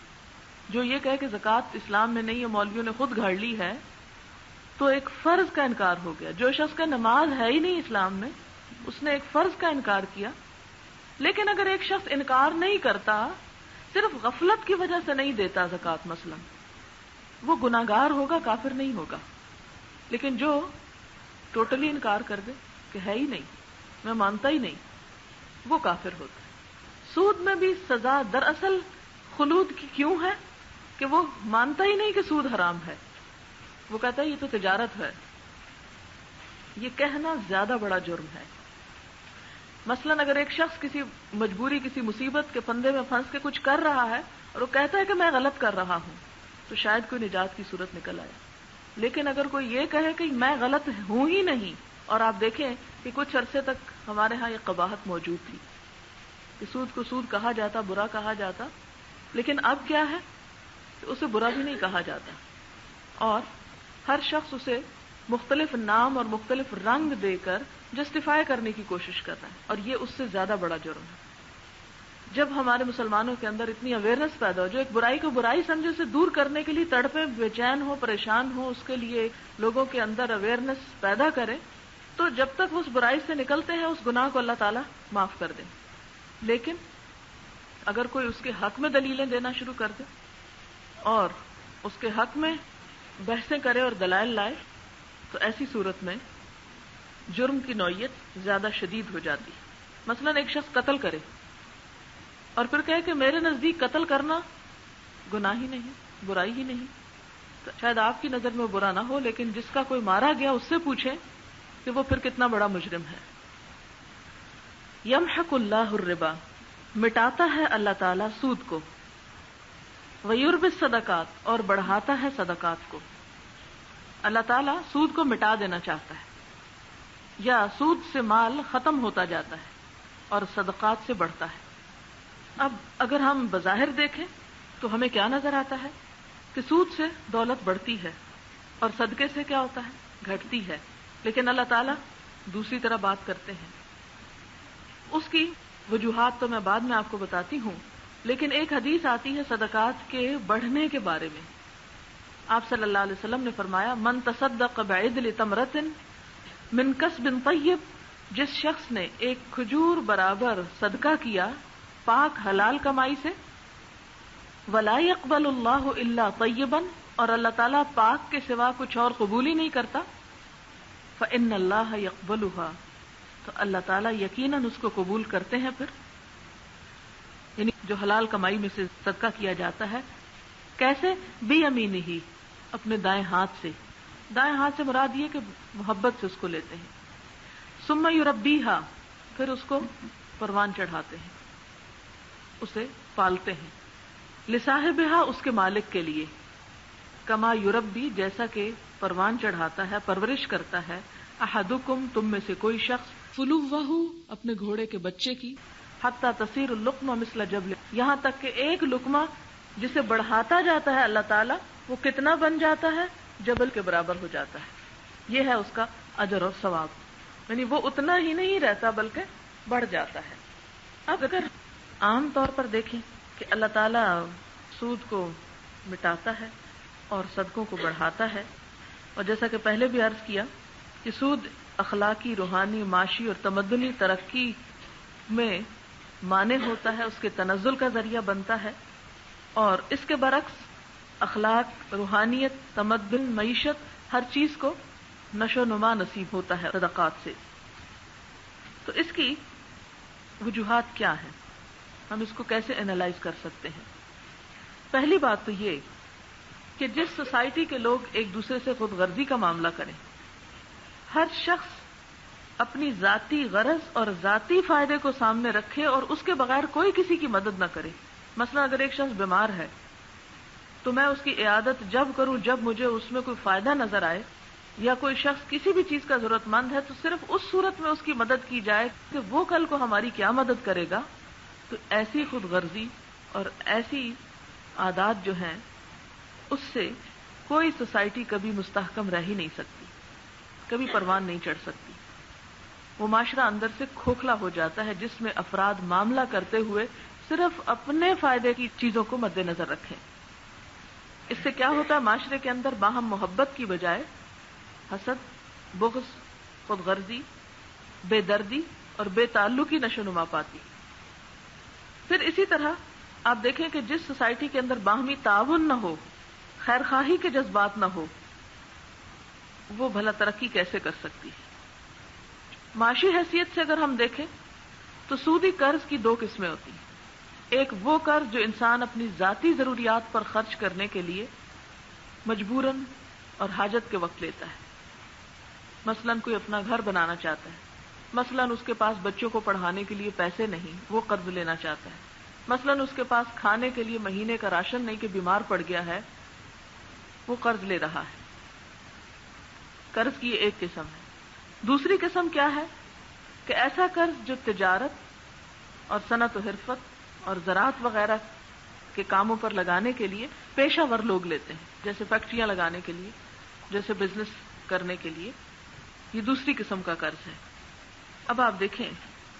A: جو یہ کہے کہ زکوٰۃ اسلام میں نہیں ہے، مولویوں نے خود گھڑ لی ہے، تو ایک فرض کا انکار ہو گیا. جو شخص کا نماز ہے ہی نہیں اسلام میں، اس نے ایک فرض کا انکار کیا. لیکن اگر ایک شخص انکار نہیں کرتا، صرف غفلت کی وجہ سے نہیں دیتا زکوٰۃ مثلا، وہ گناہگار ہوگا، کافر نہیں ہوگا. لیکن جو ٹوٹلی انکار کر دے کہ ہے ہی نہیں، میں مانتا ہی نہیں، وہ کافر ہوتا ہے. سود میں بھی سزا دراصل خلود کی کیوں ہے؟ کہ وہ مانتا ہی نہیں کہ سود حرام ہے، وہ کہتا ہے یہ تو تجارت ہے. یہ کہنا زیادہ بڑا جرم ہے. مثلا اگر ایک شخص کسی مجبوری، کسی مصیبت کے پندے میں پھنس کے کچھ کر رہا ہے اور وہ کہتا ہے کہ میں غلط کر رہا ہوں، تو شاید کوئی نجات کی صورت نکل آئے. لیکن اگر کوئی یہ کہے کہ میں غلط ہوں ہی نہیں، اور آپ دیکھیں کہ کچھ عرصے تک ہمارے ہاں یہ قباحت موجود تھی کہ سود کو سود کہا جاتا، برا کہا جاتا، لیکن اب کیا ہے کہ اسے برا بھی نہیں کہا جاتا اور ہر شخص اسے مختلف نام اور مختلف رنگ دے کر جسٹیفائی کرنے کی کوشش کر رہا ہے، اور یہ اس سے زیادہ بڑا جرم ہے. جب ہمارے مسلمانوں کے اندر اتنی اویئرنیس پیدا ہو، جو ایک برائی کو برائی سمجھے سے دور کرنے کے لیے تڑپے، بے چین ہو، پریشان ہو، اس کے لیے لوگوں کے اندر اویئرنیس پیدا کرے، تو جب تک وہ اس برائی سے نکلتے ہیں اس گناہ کو اللہ تعالیٰ معاف کر دیں. لیکن اگر کوئی اس کے حق میں دلیلیں دینا شروع کر دے اور اس کے حق میں بحثیں کرے اور دلائل لائے، تو ایسی صورت میں جرم کی نوعیت زیادہ شدید ہو جاتی. مثلا ایک شخص قتل کرے اور پھر کہے کہ میرے نزدیک قتل کرنا گناہ ہی نہیں، برائی ہی نہیں. تو شاید آپ کی نظر میں برا نہ ہو، لیکن جس کا کوئی مارا گیا اس سے پوچھیں کہ وہ پھر کتنا بڑا مجرم ہے. یمحق اللہ الربا، مٹاتا ہے اللہ تعالیٰ سود کو، ویربی الصدقات، اور بڑھاتا ہے صدقات کو. اللہ تعالیٰ سود کو مٹا دینا چاہتا ہے، یا سود سے مال ختم ہوتا جاتا ہے اور صدقات سے بڑھتا ہے. اب اگر ہم بظاہر دیکھیں تو ہمیں کیا نظر آتا ہے کہ سود سے دولت بڑھتی ہے اور صدقے سے کیا ہوتا ہے؟ گھٹتی ہے. لیکن اللہ تعالیٰ دوسری طرح بات کرتے ہیں. اس کی وجوہات تو میں بعد میں آپ کو بتاتی ہوں، لیکن ایک حدیث آتی ہے صدقات کے بڑھنے کے بارے میں. آپ صلی اللہ علیہ وسلم نے فرمایا، من تصدق بعدل تمرۃ من کسب طیب، جس شخص نے ایک کھجور برابر صدقہ کیا پاک حلال کمائی سے، ولا يقبل اللہ الا طیبا، اور اللہ تعالیٰ پاک کے سوا کچھ اور قبول ہی نہیں کرتا، فإن اللہ يقبلها، تو اللہ تعالیٰ یقیناً اس کو قبول کرتے ہیں. پھر یعنی جو حلال کمائی میں سے صدقہ کیا جاتا ہے، کیسے؟ بیمینہ، اپنے دائیں ہاتھ سے. دائیں ہاتھ سے مراد یہ کہ محبت سے اس کو لیتے ہیں. ثم یربیہا، پھر اس کو پروان چڑھاتے ہیں، اسے پالتے ہیں. لصاحبہا، اس کے مالک کے لیے. کما یربی، جیسا کہ پروان چڑھاتا ہے، پرورش کرتا ہے. احدکم، تم میں سے کوئی شخص، فلوہ، اپنے گھوڑے کے بچے کی. حتی تصیر اللقمہ مثل جبل، یہاں تک کہ ایک لقمہ جسے بڑھاتا جاتا ہے اللہ تعالیٰ، وہ کتنا بن جاتا ہے؟ جبل کے برابر ہو جاتا ہے. یہ ہے اس کا اجر اور ثواب، یعنی وہ اتنا ہی نہیں رہتا بلکہ بڑھ جاتا ہے. اب اگر عام طور پر دیکھیں کہ اللہ تعالیٰ سود کو مٹاتا ہے اور صدقوں کو بڑھاتا ہے، اور جیسا کہ پہلے بھی عرض کیا کہ سود اخلاقی، روحانی، معاشی اور تمدنی ترقی میں مانع ہوتا ہے، اس کے تنزل کا ذریعہ بنتا ہے. اور اس کے برعکس اخلاق، روحانیت، تمدن، معیشت، ہر چیز کو نشو و نما نصیب ہوتا ہے صدقات سے. تو اس کی وجوہات کیا ہیں؟ ہم اس کو کیسے انالائز کر سکتے ہیں؟ پہلی بات تو یہ کہ جس سوسائٹی کے لوگ ایک دوسرے سے خود غرضی کا معاملہ کریں، ہر شخص اپنی ذاتی غرض اور ذاتی فائدے کو سامنے رکھے اور اس کے بغیر کوئی کسی کی مدد نہ کرے. مثلا اگر ایک شخص بیمار ہے تو میں اس کی عیادت جب کروں جب مجھے اس میں کوئی فائدہ نظر آئے، یا کوئی شخص کسی بھی چیز کا ضرورت مند ہے تو صرف اس صورت میں اس کی مدد کی جائے کہ وہ کل کو ہماری کیا مدد کرے گا. تو ایسی خود غرضی اور ایسی عادات جو ہیں، اس سے کوئی سوسائٹی کبھی مستحکم رہ ہی نہیں سکتی، کبھی پروان نہیں چڑھ سکتی. وہ معاشرہ اندر سے کھوکھلا ہو جاتا ہے جس میں افراد معاملہ کرتے ہوئے صرف اپنے فائدے کی چیزوں کو مد نظر رکھیں. اس سے کیا ہوتا ہے؟ معاشرے کے اندر باہم محبت کی بجائے حسد، بغض، خود غرضی، بے دردی اور بے تعلقی نشو نما پاتی. پھر اسی طرح آپ دیکھیں کہ جس سوسائٹی کے اندر باہمی تعاون نہ ہو، خیر خواہی کے جذبات نہ ہو، وہ بھلا ترقی کیسے کر سکتی ہے؟ معاشی حیثیت سے اگر ہم دیکھیں تو سودی قرض کی دو قسمیں ہوتی ہیں. ایک وہ قرض جو انسان اپنی ذاتی ضروریات پر خرچ کرنے کے لیے مجبوراً اور حاجت کے وقت لیتا ہے. مثلاً کوئی اپنا گھر بنانا چاہتا ہے، مثلاً اس کے پاس بچوں کو پڑھانے کے لیے پیسے نہیں، وہ قرض لینا چاہتا ہے. مثلاً اس کے پاس کھانے کے لیے مہینے کا راشن نہیں کہ بیمار پڑ گیا ہے، وہ قرض لے رہا ہے. قرض کی ایک قسم ہے. دوسری قسم کیا ہے کہ ایسا قرض جو تجارت اور صنعت و حرفت اور زراعت وغیرہ کے کاموں پر لگانے کے لیے پیشہ ور لوگ لیتے ہیں، جیسے فیکٹریاں لگانے کے لیے، جیسے بزنس کرنے کے لیے. یہ دوسری قسم کا قرض ہے. اب آپ دیکھیں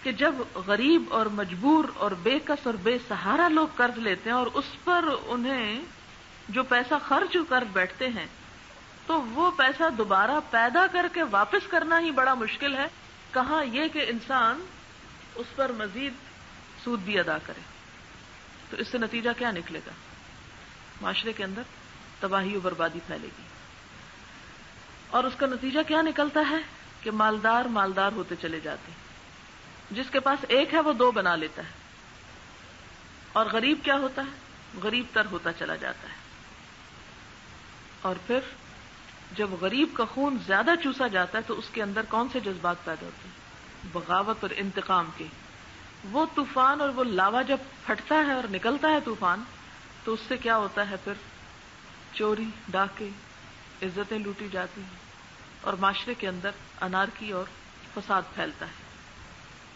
A: کہ جب غریب اور مجبور اور بے کس اور بے سہارا لوگ قرض لیتے ہیں اور اس پر انہیں جو پیسہ خرچ کر بیٹھتے ہیں تو وہ پیسہ دوبارہ پیدا کر کے واپس کرنا ہی بڑا مشکل ہے، کہاں یہ کہ انسان اس پر مزید سود بھی ادا کرے. تو اس سے نتیجہ کیا نکلے گا؟ معاشرے کے اندر تباہی و بربادی پھیلے گی. اور اس کا نتیجہ کیا نکلتا ہے کہ مالدار مالدار ہوتے چلے جاتے ہیں. جس کے پاس ایک ہے وہ دو بنا لیتا ہے، اور غریب کیا ہوتا ہے؟ غریب تر ہوتا چلا جاتا ہے. اور پھر جب غریب کا خون زیادہ چوسا جاتا ہے تو اس کے اندر کون سے جذبات پیدا ہوتے ہیں؟ بغاوت اور انتقام کے. وہ طوفان اور وہ لاوا جب پھٹتا ہے اور نکلتا ہے طوفان، تو اس سے کیا ہوتا ہے؟ پھر چوری، ڈاکے، عزتیں لوٹی جاتی ہیں اور معاشرے کے اندر انارکی اور فساد پھیلتا ہے.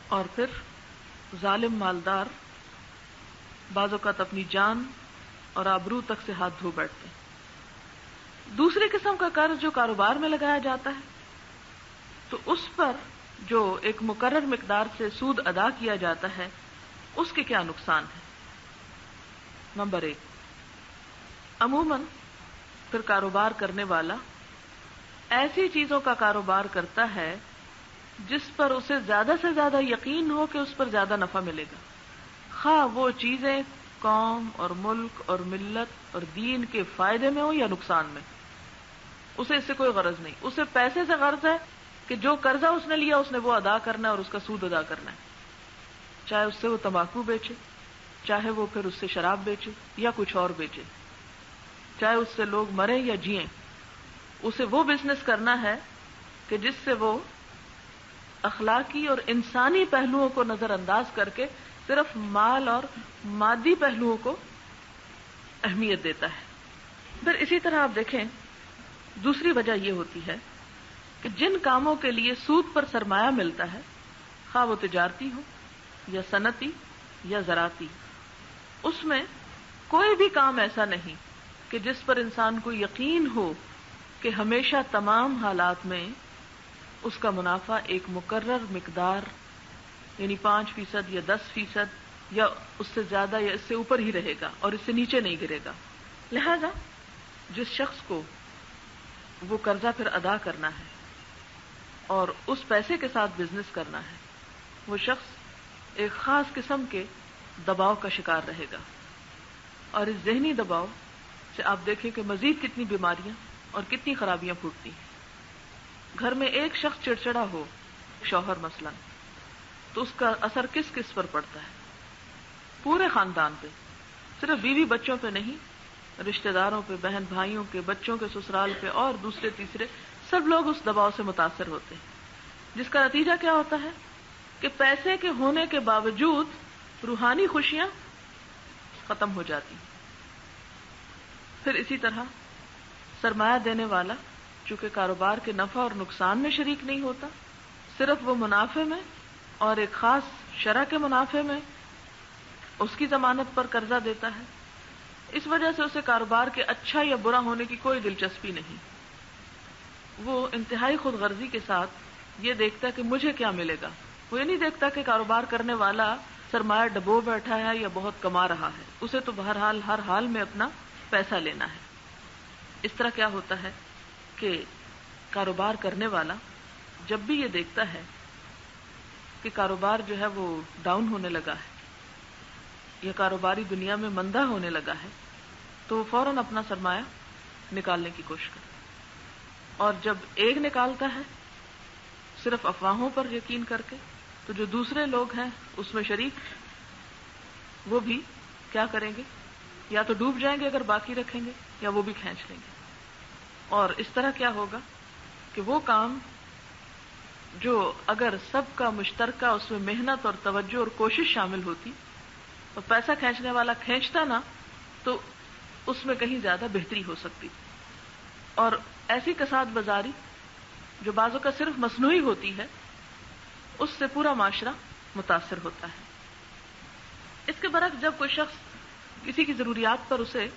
A: اور پھر ظالم مالدار بعض اوقات اپنی جان اور آبرو تک سے ہاتھ دھو بیٹھتے ہیں. دوسری قسم کا قرض جو کاروبار میں لگایا جاتا ہے تو اس پر جو ایک مقرر مقدار سے سود ادا کیا جاتا ہے، اس کے کیا نقصان ہیں؟ نمبر 1، عموماً پھر کاروبار کرنے والا ایسی چیزوں کا کاروبار کرتا ہے جس پر اسے زیادہ سے زیادہ یقین ہو کہ اس پر زیادہ نفع ملے گا، خواہ وہ چیزیں قوم اور ملک اور ملت اور دین کے فائدے میں ہو یا نقصان میں. اسے اس سے کوئی غرض نہیں. اسے پیسے سے غرض ہے کہ جو قرضہ اس نے لیا اس نے وہ ادا کرنا ہے اور اس کا سود ادا کرنا ہے، چاہے اس سے وہ تمباکو بیچے، چاہے وہ پھر اس سے شراب بیچے یا کچھ اور بیچے، چاہے اس سے لوگ مریں یا جئیں. اسے وہ بزنس کرنا ہے کہ جس سے وہ اخلاقی اور انسانی پہلوؤں کو نظر انداز کر کے صرف مال اور مادی پہلوؤں کو اہمیت دیتا ہے. پھر اسی طرح آپ دیکھیں دوسری وجہ یہ ہوتی ہے کہ جن کاموں کے لیے سود پر سرمایہ ملتا ہے، خواہ وہ تجارتی ہو یا صنعتی یا زراعتی، اس میں کوئی بھی کام ایسا نہیں کہ جس پر انسان کو یقین ہو کہ ہمیشہ تمام حالات میں اس کا منافع ایک مقرر مقدار یعنی 5% یا 10% یا اس سے زیادہ یا اس سے اوپر ہی رہے گا اور اس سے نیچے نہیں گرے گا. لہذا جس شخص کو وہ قرضہ پھر ادا کرنا ہے اور اس پیسے کے ساتھ بزنس کرنا ہے، وہ شخص ایک خاص قسم کے دباؤ کا شکار رہے گا. اور اس ذہنی دباؤ سے آپ دیکھیں کہ مزید کتنی بیماریاں اور کتنی خرابیاں پھوٹتی ہیں. گھر میں ایک شخص چڑچڑا ہو، شوہر مثلا، تو اس کا اثر کس کس پر پڑتا ہے؟ پورے خاندان پہ، صرف بیوی بچوں پہ نہیں، رشتہ داروں پہ، بہن بھائیوں کے، بچوں کے سسرال پہ اور دوسرے تیسرے سب لوگ اس دباؤ سے متاثر ہوتے ہیں، جس کا نتیجہ کیا ہوتا ہے کہ پیسے کے ہونے کے باوجود روحانی خوشیاں ختم ہو جاتی. پھر اسی طرح سرمایہ دینے والا چونکہ کاروبار کے نفع اور نقصان میں شریک نہیں ہوتا، صرف وہ منافع میں اور ایک خاص شرح کے منافع میں اس کی ضمانت پر قرضہ دیتا ہے. اس وجہ سے اسے کاروبار کے اچھا یا برا ہونے کی کوئی دلچسپی نہیں. وہ انتہائی خود غرضی کے ساتھ یہ دیکھتا ہے کہ مجھے کیا ملے گا. وہ یہ نہیں دیکھتا کہ کاروبار کرنے والا سرمایہ ڈبو بیٹھا ہے یا بہت کما رہا ہے، اسے تو بہرحال ہر حال میں اپنا پیسہ لینا ہے. اس طرح کیا ہوتا ہے کہ کاروبار کرنے والا جب بھی یہ دیکھتا ہے کہ کاروبار جو ہے وہ ڈاؤن ہونے لگا ہے یا کاروباری دنیا میں مندہ ہونے لگا ہے، تو وہ فوراً اپنا سرمایہ نکالنے کی کوشش کرتا ہے. اور جب ایک نکالتا ہے صرف افواہوں پر یقین کر کے، تو جو دوسرے لوگ ہیں اس میں شریک وہ بھی کیا کریں گے؟ یا تو ڈوب جائیں گے اگر باقی رکھیں گے، یا وہ بھی کھینچ لیں گے. اور اس طرح کیا ہوگا کہ وہ کام جو اگر سب کا مشترکہ اس میں محنت اور توجہ اور کوشش شامل ہوتی اور پیسہ کھینچنے والا کھینچتا نا، تو اس میں کہیں زیادہ بہتری ہو سکتی. اور ایسی کساد بازاری جو بعضوں کا صرف مصنوعی ہوتی ہے، اس سے پورا معاشرہ متاثر ہوتا ہے. اس کے برعکس جب کوئی شخص کسی کی ضروریات پر اسے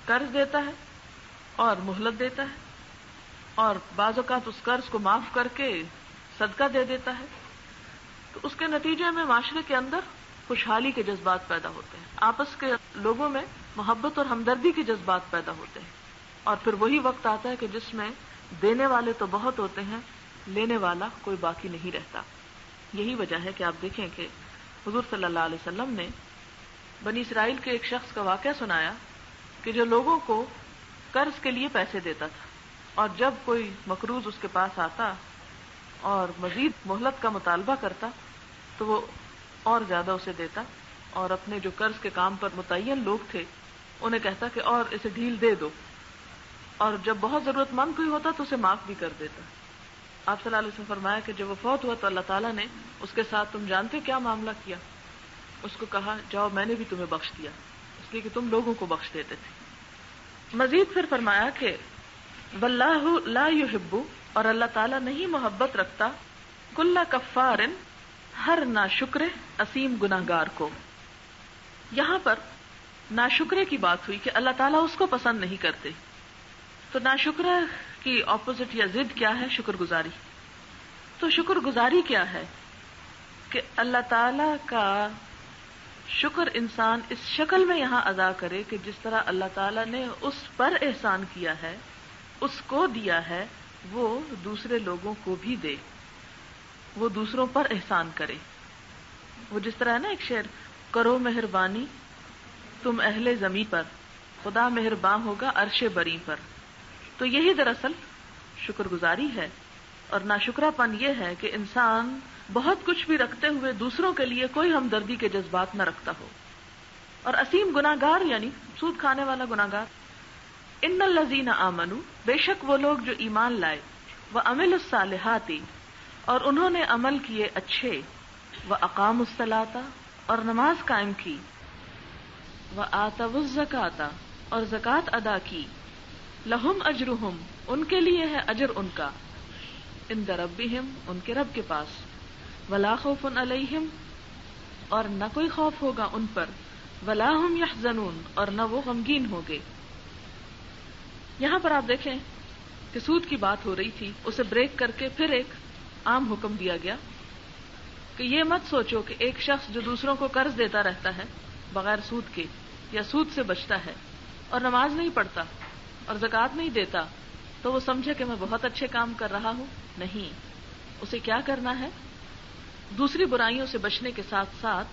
A: قرض دیتا ہے اور مہلت دیتا ہے اور بعض اوقات اس قرض کو معاف کر کے صدقہ دے دیتا ہے، تو اس کے نتیجے میں معاشرے کے اندر خوشحالی کے جذبات پیدا ہوتے ہیں، آپس کے لوگوں میں محبت اور ہمدردی کے جذبات پیدا ہوتے ہیں. اور پھر وہی وقت آتا ہے کہ جس میں دینے والے تو بہت ہوتے ہیں، لینے والا کوئی باقی نہیں رہتا. یہی وجہ ہے کہ آپ دیکھیں کہ حضور صلی اللہ علیہ وسلم نے بنی اسرائیل کے ایک شخص کا واقعہ سنایا کہ جو لوگوں کو قرض کے لیے پیسے دیتا تھا، اور جب کوئی مقروض اس کے پاس آتا اور مزید مہلت کا مطالبہ کرتا تو وہ اور زیادہ اسے دیتا، اور اپنے جو قرض کے کام پر متعین لوگ تھے انہیں کہتا کہ اور اسے ڈھیل دے دو، اور جب بہت ضرورت مند کوئی ہوتا تو اسے معاف بھی کر دیتا. آپ صلی اللہ علیہ وسلم فرمایا کہ جب وہ فوت ہوا تو اللہ تعالیٰ نے اس کے ساتھ تم جانتے کیا معاملہ کیا؟ اس کو کہا جاؤ میں نے بھی تمہیں بخش دیا، اس لیے کہ تم لوگوں کو بخش دیتے تھے. مزید پھر فرمایا کہ واللہ لا یحب، اور اللہ تعالیٰ نہیں محبت رکھتا کل کفار، ہر ناشکر اثیم گناہگار کو. یہاں پر ناشکرے کی بات ہوئی کہ اللہ تعالیٰ اس کو پسند نہیں کرتے. تو ناشکرہ کی اپوزٹ یا ضد کیا ہے؟ شکر گزاری. تو شکر گزاری کیا ہے کہ اللہ تعالیٰ کا شکر انسان اس شکل میں یہاں ادا کرے کہ جس طرح اللہ تعالیٰ نے اس پر احسان کیا ہے، اس کو دیا ہے، وہ دوسرے لوگوں کو بھی دے، وہ دوسروں پر احسان کرے. وہ جس طرح ہے نا ایک شعر، کرو مہربانی تم اہل زمیں پر، خدا مہرباں ہوگا عرش بری پر. تو یہی دراصل شکر گزاری ہے. اور ناشکرا پن یہ ہے کہ انسان بہت کچھ بھی رکھتے ہوئے دوسروں کے لیے کوئی ہمدردی کے جذبات نہ رکھتا ہو. اور اسیم گناہگار یعنی سود کھانے والا گناہگار. ان الذین آمنوا، بے شک وہ لوگ جو ایمان لائے، وعملوا الصالحات، اور انہوں نے عمل کیے اچھے، واقاموا الصلاۃ، اور نماز قائم کی، وآتوا الزکاۃ، اور زکوٰۃ ادا کی، لہم اجرہم، ان کے لیے ہے اجر ان کا، عند ربہم، ان کے رب کے پاس، ولا خوف علیہم، اور نہ کوئی خوف ہوگا ان پر، ولا ہم یحزنون، اور نہ وہ غمگین ہوگے۔ یہاں پر آپ دیکھیں کہ سود کی بات ہو رہی تھی، اسے بریک کر کے پھر ایک عام حکم دیا گیا کہ یہ مت سوچو کہ ایک شخص جو دوسروں کو قرض دیتا رہتا ہے بغیر سود کے، یا سود سے بچتا ہے اور نماز نہیں پڑھتا اور زکوٰۃ نہیں دیتا، تو وہ سمجھے کہ میں بہت اچھے کام کر رہا ہوں۔ نہیں، اسے کیا کرنا ہے؟ دوسری برائیوں سے بچنے کے ساتھ ساتھ،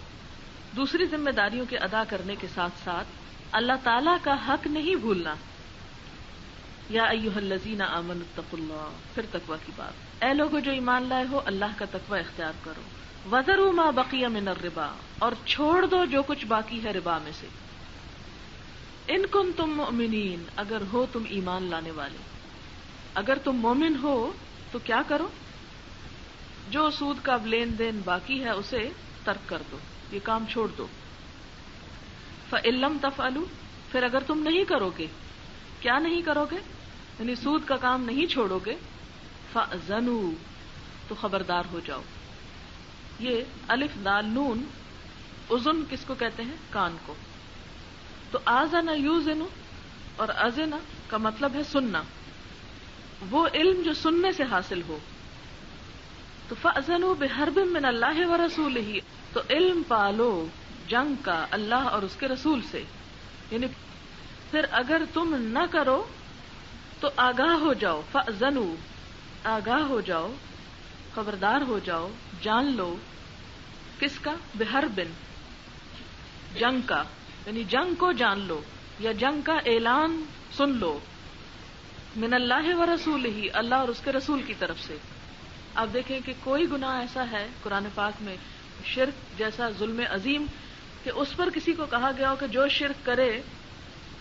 A: دوسری ذمہ داریوں کے ادا کرنے کے ساتھ ساتھ اللہ تعالیٰ کا حق نہیں بھولنا۔ یا ایھا الذین آمنوا اتقوا اللہ، پھر تقوی کی بات، اے لوگو جو ایمان لائے ہو اللہ کا تقوی اختیار کرو، وذروا ما بقی من الربا، اور چھوڑ دو جو کچھ باقی ہے ربا میں سے، ان کنتم مؤمنین، اگر ہو تم ایمان لانے والے، اگر تم مومن ہو تو کیا کرو؟ جو سود کا لین دین باقی ہے اسے ترک کر دو، یہ کام چھوڑ دو۔ فإن لم تفعلوا، پھر اگر تم نہیں کرو گے، کیا نہیں کرو گے؟ یعنی سود کا کام نہیں چھوڑو گے، فأذنوا، تو خبردار ہو جاؤ۔ یہ الف دال نون، اذن کس کو کہتے ہیں؟ کان کو۔ تو آذن یوزن اور اذن کا مطلب ہے سننا، وہ علم جو سننے سے حاصل ہو۔ تو فأذنوا بحرب من اللہ ورسولہ، تو علم پالو جنگ کا اللہ اور اس کے رسول سے، یعنی پھر اگر تم نہ کرو تو آگاہ ہو جاؤ، فأذنوا، آگاہ ہو جاؤ، خبردار ہو جاؤ، جان لو، کس کا؟ بحرب، جنگ کا، یعنی جنگ کو جان لو یا جنگ کا اعلان سن لو، من اللہ ورسولہ، اللہ اور اس کے رسول کی طرف سے۔ آپ دیکھیں کہ کوئی گناہ ایسا ہے قرآن پاک میں، شرک جیسا ظلم عظیم، کہ اس پر کسی کو کہا گیا ہو کہ جو شرک کرے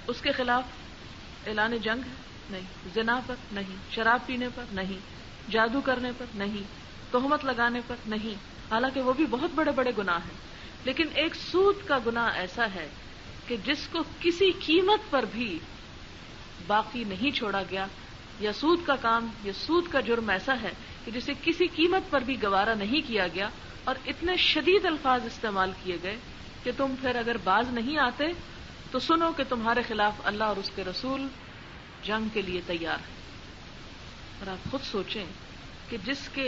A: اس کے خلاف اعلان جنگ ہے؟ نہیں۔ زنا پر نہیں، شراب پینے پر نہیں، جادو کرنے پر نہیں، تہمت لگانے پر نہیں، حالانکہ وہ بھی بہت بڑے بڑے گناہ ہیں۔ لیکن ایک سود کا گناہ ایسا ہے کہ جس کو کسی قیمت پر بھی باقی نہیں چھوڑا گیا، یا سود کا کام، یا سود کا جرم ایسا ہے کہ جسے کسی قیمت پر بھی گوارا نہیں کیا گیا، اور اتنے شدید الفاظ استعمال کیے گئے کہ تم پھر اگر باز نہیں آتے تو سنو کہ تمہارے خلاف اللہ اور اس کے رسول جنگ کے لیے تیار ہے۔ اور آپ خود سوچیں کہ جس کے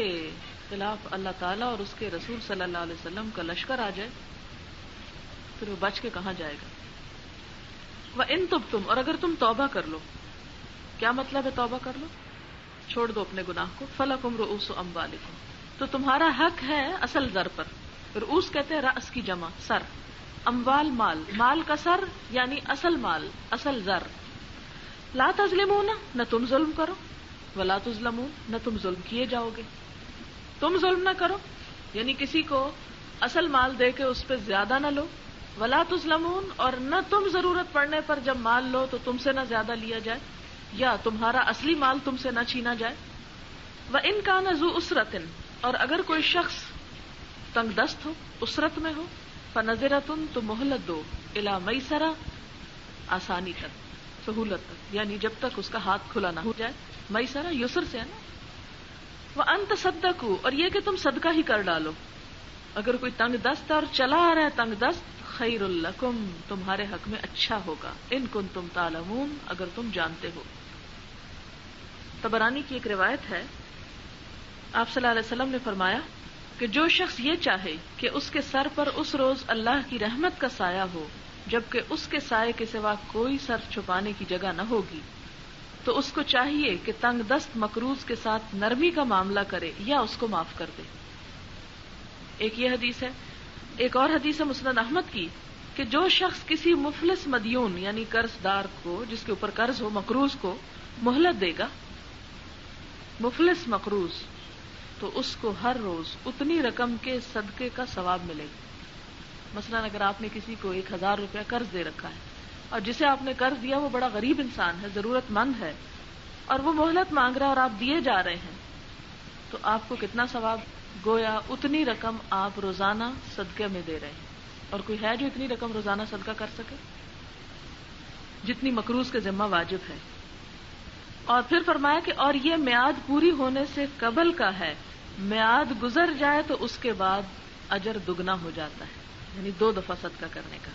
A: خلاف اللہ تعالیٰ اور اس کے رسول صلی اللہ علیہ وسلم کا لشکر آ جائے، پھر وہ بچ کے کہاں جائے گا؟ وَإِن تُبْتُمْ، اور اگر تم توبہ کر لو، کیا مطلب ہے توبہ کر لو؟ چھوڑ دو اپنے گناہ کو، فَلَكُمْ رُؤُوسُ أَمْوَالِكُمْ، تو تمہارا حق ہے اصل زر پر۔ رؤوس کہتے ہیں رأس کی جمع، سر، اموال مال، مال کا سر یعنی اصل مال، اصل زر۔ لا تظلمون، نہ تم ظلم کرو، ولا تظلمون، نہ تم ظلم کیے جاؤ گے۔ تم ظلم نہ کرو یعنی کسی کو اصل مال دے کے اس پہ زیادہ نہ لو، ولا تظلمون، اور نہ تم ضرورت پڑنے پر جب مال لو تو تم سے نہ زیادہ لیا جائے یا تمہارا اصلی مال تم سے نہ چھینا جائے۔ وَإِن كَانَ ذُو أُسْرَةٍ، اور اگر کوئی شخص تنگ دست ہو، اسرت میں ہو، فَنَظِرَةٌ، تو مہلت دو، إِلَى مَيْسَرَةٍ، آسانی تک، سہولت تک، یعنی جب تک اس کا ہاتھ کھلا نہ ہو جائے۔ میسرہ یسر سے ہے نا۔ وَأَن تَصَدَّقُوا، اور یہ کہ تم صدقہ ہی کر ڈالو، اگر کوئی تنگ دست اور چلا آ رہا ہے تنگ دست، خیر لکم، تمہارے حق میں اچھا ہوگا، ان کنتم تعلمون، اگر تم جانتے ہو۔ طبرانی کی ایک روایت ہے، آپ صلی اللہ علیہ وسلم نے فرمایا کہ جو شخص یہ چاہے کہ اس کے سر پر اس روز اللہ کی رحمت کا سایہ ہو جبکہ اس کے سائے کے سوا کوئی سر چھپانے کی جگہ نہ ہوگی، تو اس کو چاہیے کہ تنگ دست مقروض کے ساتھ نرمی کا معاملہ کرے یا اس کو معاف کر دے۔ ایک یہ حدیث ہے، ایک اور حدیث ہے مسند احمد کی کہ جو شخص کسی مفلس مدیون یعنی قرض دار کو، جس کے اوپر قرض ہو، مقروض کو مہلت دے گا، مفلس مقروض، تو اس کو ہر روز اتنی رقم کے صدقے کا ثواب ملے گا۔ مثلا اگر آپ نے کسی کو 1000 روپیہ قرض دے رکھا ہے اور جسے آپ نے قرض دیا وہ بڑا غریب انسان ہے، ضرورت مند ہے، اور وہ مہلت مانگ رہا ہے اور آپ دیے جا رہے ہیں، تو آپ کو کتنا ثواب؟ گویا اتنی رقم آپ روزانہ صدقے میں دے رہے ہیں. اور کوئی ہے جو اتنی رقم روزانہ صدقہ کر سکے جتنی مقروض کے ذمہ واجب ہے؟ اور پھر فرمایا کہ اور یہ میعاد پوری ہونے سے قبل کا ہے، میعاد گزر جائے تو اس کے بعد اجر دگنا ہو جاتا ہے، یعنی 2 دفعہ صدقہ کرنے کا.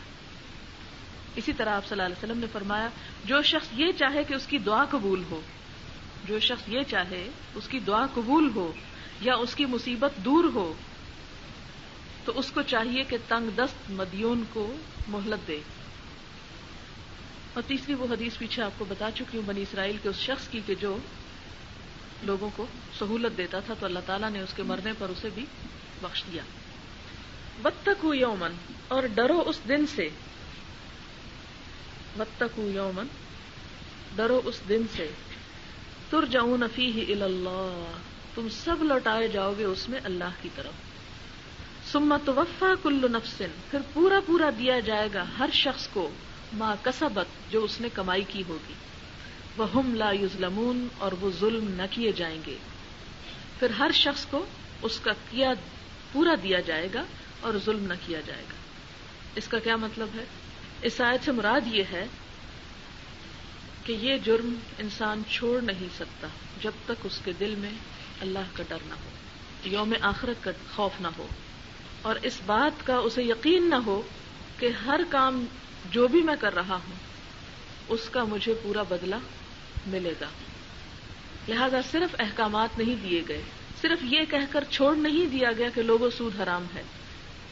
A: اسی طرح آپ صلی اللہ علیہ وسلم نے فرمایا جو شخص یہ چاہے کہ اس کی دعا قبول ہو، جو شخص یہ چاہے اس کی دعا قبول ہو یا اس کی مصیبت دور ہو، تو اس کو چاہیے کہ تنگ دست مدیون کو مہلت دے. اور تیسری وہ حدیث پیچھے آپ کو بتا چکی ہوں بنی اسرائیل کے اس شخص کی کہ جو لوگوں کو سہولت دیتا تھا تو اللہ تعالیٰ نے اس کے مرنے پر اسے بھی بخش دیا. واتقوا یوما، اور ڈرو اس دن سے، واتقوا یوما، ڈرو اس دن سے، ترجعون فیہ الی اللہ، تم سب لوٹائے جاؤ گے اس میں اللہ کی طرف. ثم توفی کل نفس، پھر پورا پورا دیا جائے گا ہر شخص کو ما کسبت، جو اس نے کمائی کی ہوگی، وہم لا یظلمون، اور وہ ظلم نہ کیے جائیں گے. پھر ہر شخص کو اس کا کیا پورا دیا جائے گا اور ظلم نہ کیا جائے گا. اس کا کیا مطلب ہے؟ اس آیت سے مراد یہ ہے کہ یہ جرم انسان چھوڑ نہیں سکتا جب تک اس کے دل میں اللہ کا ڈر نہ ہو، یوم آخرت کا خوف نہ ہو، اور اس بات کا اسے یقین نہ ہو کہ ہر کام جو بھی میں کر رہا ہوں اس کا مجھے پورا بدلہ ملے گا. لہذا صرف احکامات نہیں دیے گئے، صرف یہ کہہ کر چھوڑ نہیں دیا گیا کہ لوگوں سود حرام ہے،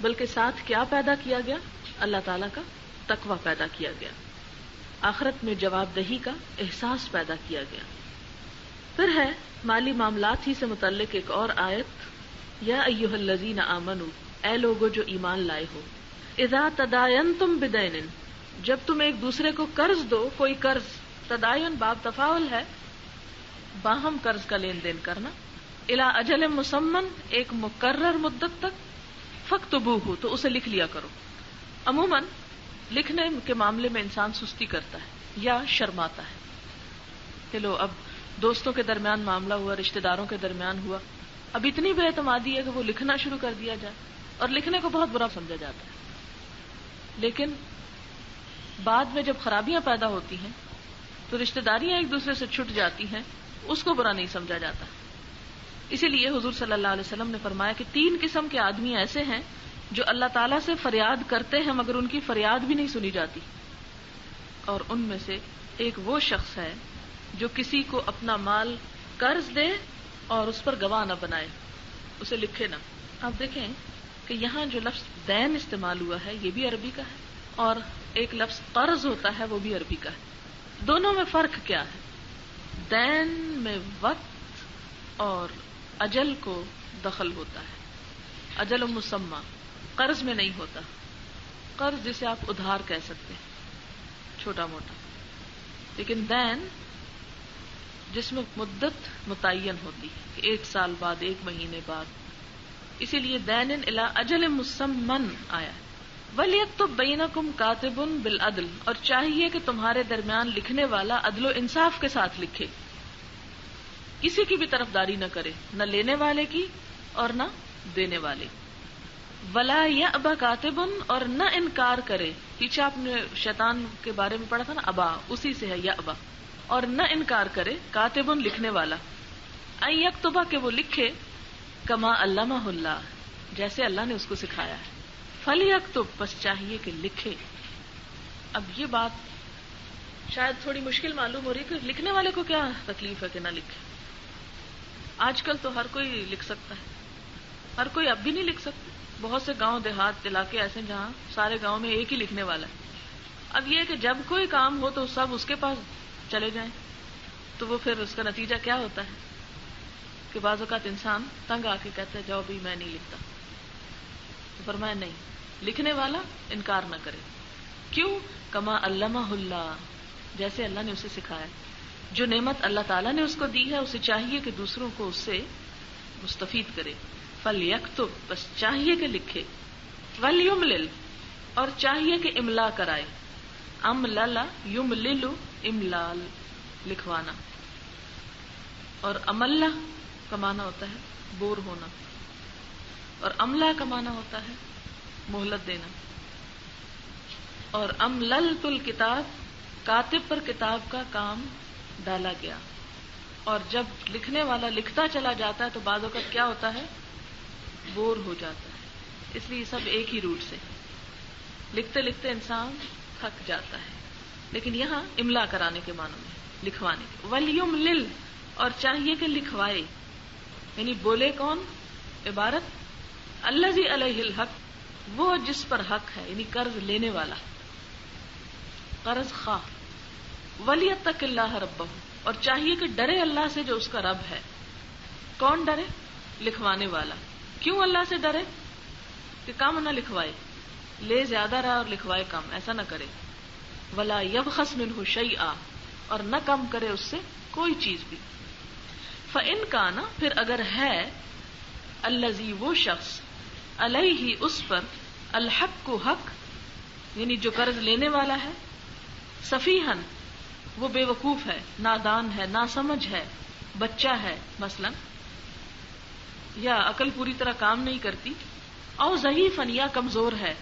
A: بلکہ ساتھ کیا پیدا کیا گیا؟ اللہ تعالیٰ کا تقویٰ پیدا کیا گیا، آخرت میں جواب دہی کا احساس پیدا کیا گیا. پھر ہے مالی معاملات ہی سے متعلق ایک اور آیت، یا ایھا الذین آمنوا، اے لوگو جو ایمان لائے ہو، اذا تداینتم بدین، جب تم ایک دوسرے کو قرض دو، کوئی قرض، تداین باب تفاعل ہے، باہم قرض کا لین دین کرنا، الی اجل مسمن، ایک مقرر مدت تک، فاکتبوہ، تو اسے لکھ لیا کرو. عموماً لکھنے کے معاملے میں انسان سستی کرتا ہے یا شرماتا ہے کہ لو اب دوستوں کے درمیان معاملہ ہوا، رشتہ داروں کے درمیان ہوا، اب اتنی بے اعتمادی ہے کہ وہ لکھنا شروع کر دیا جائے، اور لکھنے کو بہت برا سمجھا جاتا ہے. لیکن بعد میں جب خرابیاں پیدا ہوتی ہیں تو رشتہ داریاں ایک دوسرے سے چھٹ جاتی ہیں، اس کو برا نہیں سمجھا جاتا. اسی لیے حضور صلی اللہ علیہ وسلم نے فرمایا کہ 3 قسم کے آدمی ایسے ہیں جو اللہ تعالیٰ سے فریاد کرتے ہیں مگر ان کی فریاد بھی نہیں سنی جاتی، اور ان میں سے ایک وہ شخص ہے جو کسی کو اپنا مال قرض دے اور اس پر گواہ نہ بنائے، اسے لکھے نہ. آپ دیکھیں کہ یہاں جو لفظ دین استعمال ہوا ہے یہ بھی عربی کا ہے، اور ایک لفظ قرض ہوتا ہے وہ بھی عربی کا ہے. دونوں میں فرق کیا ہے؟ دین میں وقت اور اجل کو دخل ہوتا ہے، اجل مسمى، قرض میں نہیں ہوتا. قرض جسے آپ ادھار کہہ سکتے ہیں، چھوٹا موٹا. لیکن دین جس میں مدت متعین ہوتی ہے کہ 1 سال بعد، 1 مہینے بعد، اسی لیے دین الی اجل مسمى آیا ہے. وَلْيَكْتُبْ بَيْنَكُمْ كَاتِبٌ بِالْعَدْلِ، اور چاہیے کہ تمہارے درمیان لکھنے والا عدل و انصاف کے ساتھ لکھے، کسی کی بھی طرفداری نہ کرے، نہ لینے والے کی اور نہ دینے والے. وَلَا يَأْبَ كَاتِبٌ، اور نہ انکار کرے. پیچھے آپ نے شیطان کے بارے میں پڑھا تھا نا، ابا، اسی سے ہے یأبا. اور نہ انکار کرے کاتبٌ، لکھنے والا، ان یکتبہ، کہ وہ لکھے، کما علمہ اللہ، جیسے اللہ نے اس کو سکھایا ہے. فلیکتب، بس چاہیے کہ لکھے. اب یہ بات شاید تھوڑی مشکل معلوم ہو رہی کہ لکھنے والے کو کیا تکلیف ہے کہ نہ لکھے. آج کل تو ہر کوئی لکھ سکتا ہے، ہر کوئی اب بھی نہیں لکھ سکتا. بہت سے گاؤں دیہات علاقے ایسے جہاں سارے گاؤں میں ایک ہی لکھنے والا ہے. اب یہ کہ جب کوئی کام ہو تو سب اس کے پاس چلے جائیں، تو وہ پھر اس کا نتیجہ کیا ہوتا ہے کہ بعض اوقات انسان تنگ آ کے کہتا ہے جاؤ بھی میں نہیں لکھتا. تو فرمایا نہیں، لکھنے والا انکار نہ کرے. کیوں؟ کما علمہ اللہ، جیسے اللہ نے اسے سکھایا. جو نعمت اللہ تعالیٰ نے اس کو دی ہے اسے چاہیے کہ دوسروں کو اس سے مستفید کرے. فلیکتب، بس چاہیے کہ لکھے. ولیملل، اور چاہیے کہ املا کرائے. املل یملل املال لکھوانا، اور املہ کا معنی ہوتا ہے بور ہونا، اور املا کا معنی ہوتا ہے مہلت دینا. اور امللت الکتاب، کاتب پر کتاب کا کام ڈالا گیا. اور جب لکھنے والا لکھتا چلا جاتا ہے تو بعض اوقات کیا ہوتا ہے، بور ہو جاتا ہے. اس لیے سب ایک ہی روٹ سے، لکھتے لکھتے انسان تھک جاتا ہے. لیکن یہاں املا کرانے کے معنی میں، لکھوانے کے. ولیملل، اور چاہیے کہ لکھوائے، یعنی بولے کون؟ عبارت الذی علیہ الحق، وہ جس پر حق ہے، یعنی قرض لینے والا، قرض خواہ. ولیتق اللہ ربہ، اور چاہیے کہ ڈرے اللہ سے جو اس کا رب ہے. کون ڈرے؟ لکھوانے والا. کیوں اللہ سے ڈرے؟ کہ کم نہ لکھوائے، لے زیادہ رہا اور لکھوائے کم، ایسا نہ کرے. ولا یبخس منہ شیئا، اور نہ کم کرے اس سے کوئی چیز بھی. فإن کان، پھر اگر ہے، الذی، وہ شخص، علیہ، اس پر، الحق، کو حق، یعنی جو قرض لینے والا ہے، سفیہن، وہ بے وقوف ہے، نادان ہے، ناسمجھ ہے، بچہ ہے مثلا، یا عقل پوری طرح کام نہیں کرتی، او ضعیفن، یا کمزور ہے.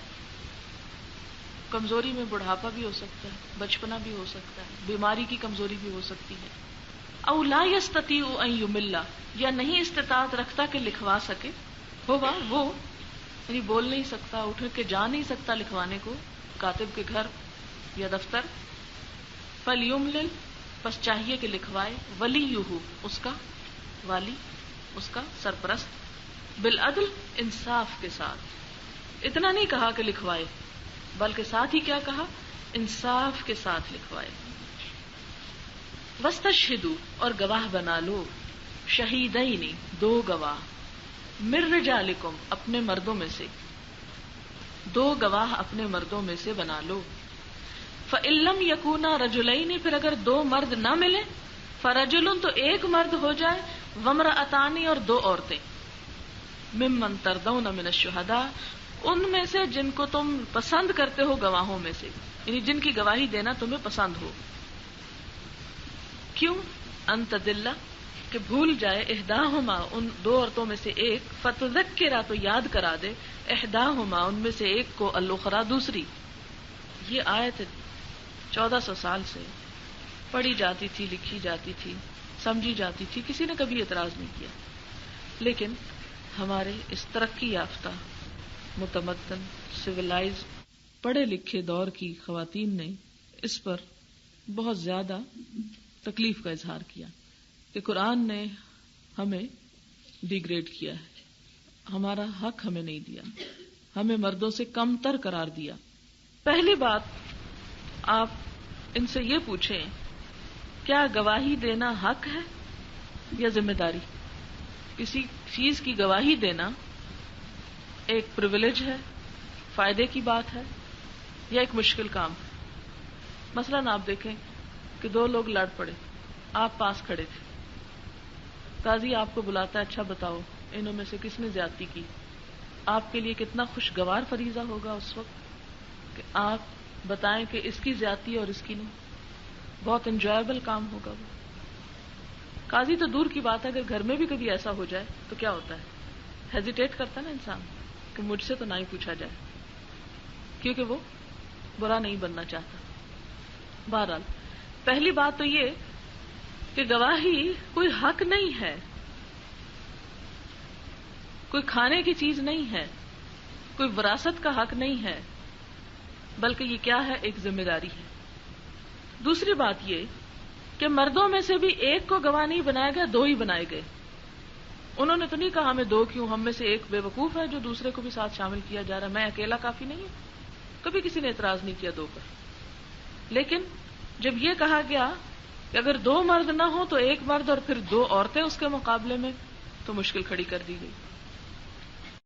A: کمزوری میں بڑھاپا بھی ہو سکتا ہے، بچپنا بھی ہو سکتا ہے، بیماری کی کمزوری بھی ہو سکتی ہے. او لا یستطیع ان یمل، یا نہیں استطاعت رکھتا کہ لکھوا سکے. ہوگا وہ، یعنی بول نہیں سکتا، اٹھ کے جا نہیں سکتا لکھوانے کو کاتب کے گھر یا دفتر. فلیملل، بس چاہیے کہ لکھوائے. ولیہ، اس کا والی، اس کا سرپرست. بالعدل، انصاف کے ساتھ. اتنا نہیں کہا کہ لکھوائے، بلکہ ساتھ ہی کیا کہا؟ انصاف کے ساتھ لکھوائے. واستشہدوا، اور گواہ بنا لو، شہیدین، دو گواہ، من رجالکم، اپنے مردوں میں سے، دو گواہ اپنے مردوں میں سے بنا لو. فإن لم یکونا رجلین، پھر اگر دو مرد نہ ملے، فرجل، تو ایک مرد ہو جائے، وامرأتان، اور دو عورتیں، ممن ترضون من الشہداء، ان میں سے جن کو تم پسند کرتے ہو گواہوں میں سے، یعنی جن کی گواہی دینا تمہیں پسند ہو. کیوں؟ ان تدل، کہ بھول جائے، احداہما، ان دو عورتوں میں سے ایک، فتذکرہ، تو یاد کرا دے، احداہما، ان میں سے ایک کو، الاخری، دوسری. یہ آیت 1400 سال سے پڑھی جاتی تھی، لکھی جاتی تھی، سمجھی جاتی تھی، کسی نے کبھی اعتراض نہیں کیا. لیکن ہمارے اس ترقی یافتہ، متمدن، سویلائز، پڑھے لکھے دور کی خواتین نے اس پر بہت زیادہ تکلیف کا اظہار کیا کہ قرآن نے ہمیں ڈیگریڈ کیا ہے، ہمارا حق ہمیں نہیں دیا، ہمیں مردوں سے کم تر قرار دیا. پہلی بات، آپ ان سے یہ پوچھیں، کیا گواہی دینا حق ہے یا ذمہ داری؟ کسی چیز کی گواہی دینا ایک پریویلیج ہے، فائدے کی بات ہے، یا ایک مشکل کام ہے؟ مثلاً آپ دیکھیں کہ دو لوگ لڑ پڑے، آپ پاس کھڑے تھے، قاضی آپ کو بلاتا ہے، اچھا بتاؤ انہوں میں سے کس نے زیادتی کی. آپ کے لیے کتنا خوشگوار فریضہ ہوگا اس وقت کہ آپ بتائیں کہ اس کی زیادتی اور اس کی نہیں. بہت انجوائبل کام ہوگا وہ. قاضی تو دور کی بات ہے، اگر گھر میں بھی کبھی ایسا ہو جائے تو کیا ہوتا ہے؟ ہیزیٹیٹ کرتا ہے نا انسان کہ مجھ سے تو نہ ہی پوچھا جائے، کیونکہ وہ برا نہیں بننا چاہتا. بہرحال پہلی بات تو یہ کہ گواہی کوئی حق نہیں ہے، کوئی کھانے کی چیز نہیں ہے، کوئی وراثت کا حق نہیں ہے، بلکہ یہ کیا ہے؟ ایک ذمہ داری ہے. دوسری بات یہ کہ مردوں میں سے بھی ایک کو گواہ نہیں بنایا گیا، دو ہی بنائے گئے. انہوں نے تو نہیں کہا ہمیں دو کیوں، ہم میں سے ایک بے وقوف ہے جو دوسرے کو بھی ساتھ شامل کیا جا رہا ہے، میں اکیلا کافی نہیں ہوں. کبھی کسی نے اعتراض نہیں کیا دو پر. لیکن جب یہ کہا گیا کہ اگر دو مرد نہ ہو تو ایک مرد اور پھر دو عورتیں اس کے مقابلے میں، تو مشکل کھڑی کر دی گئی.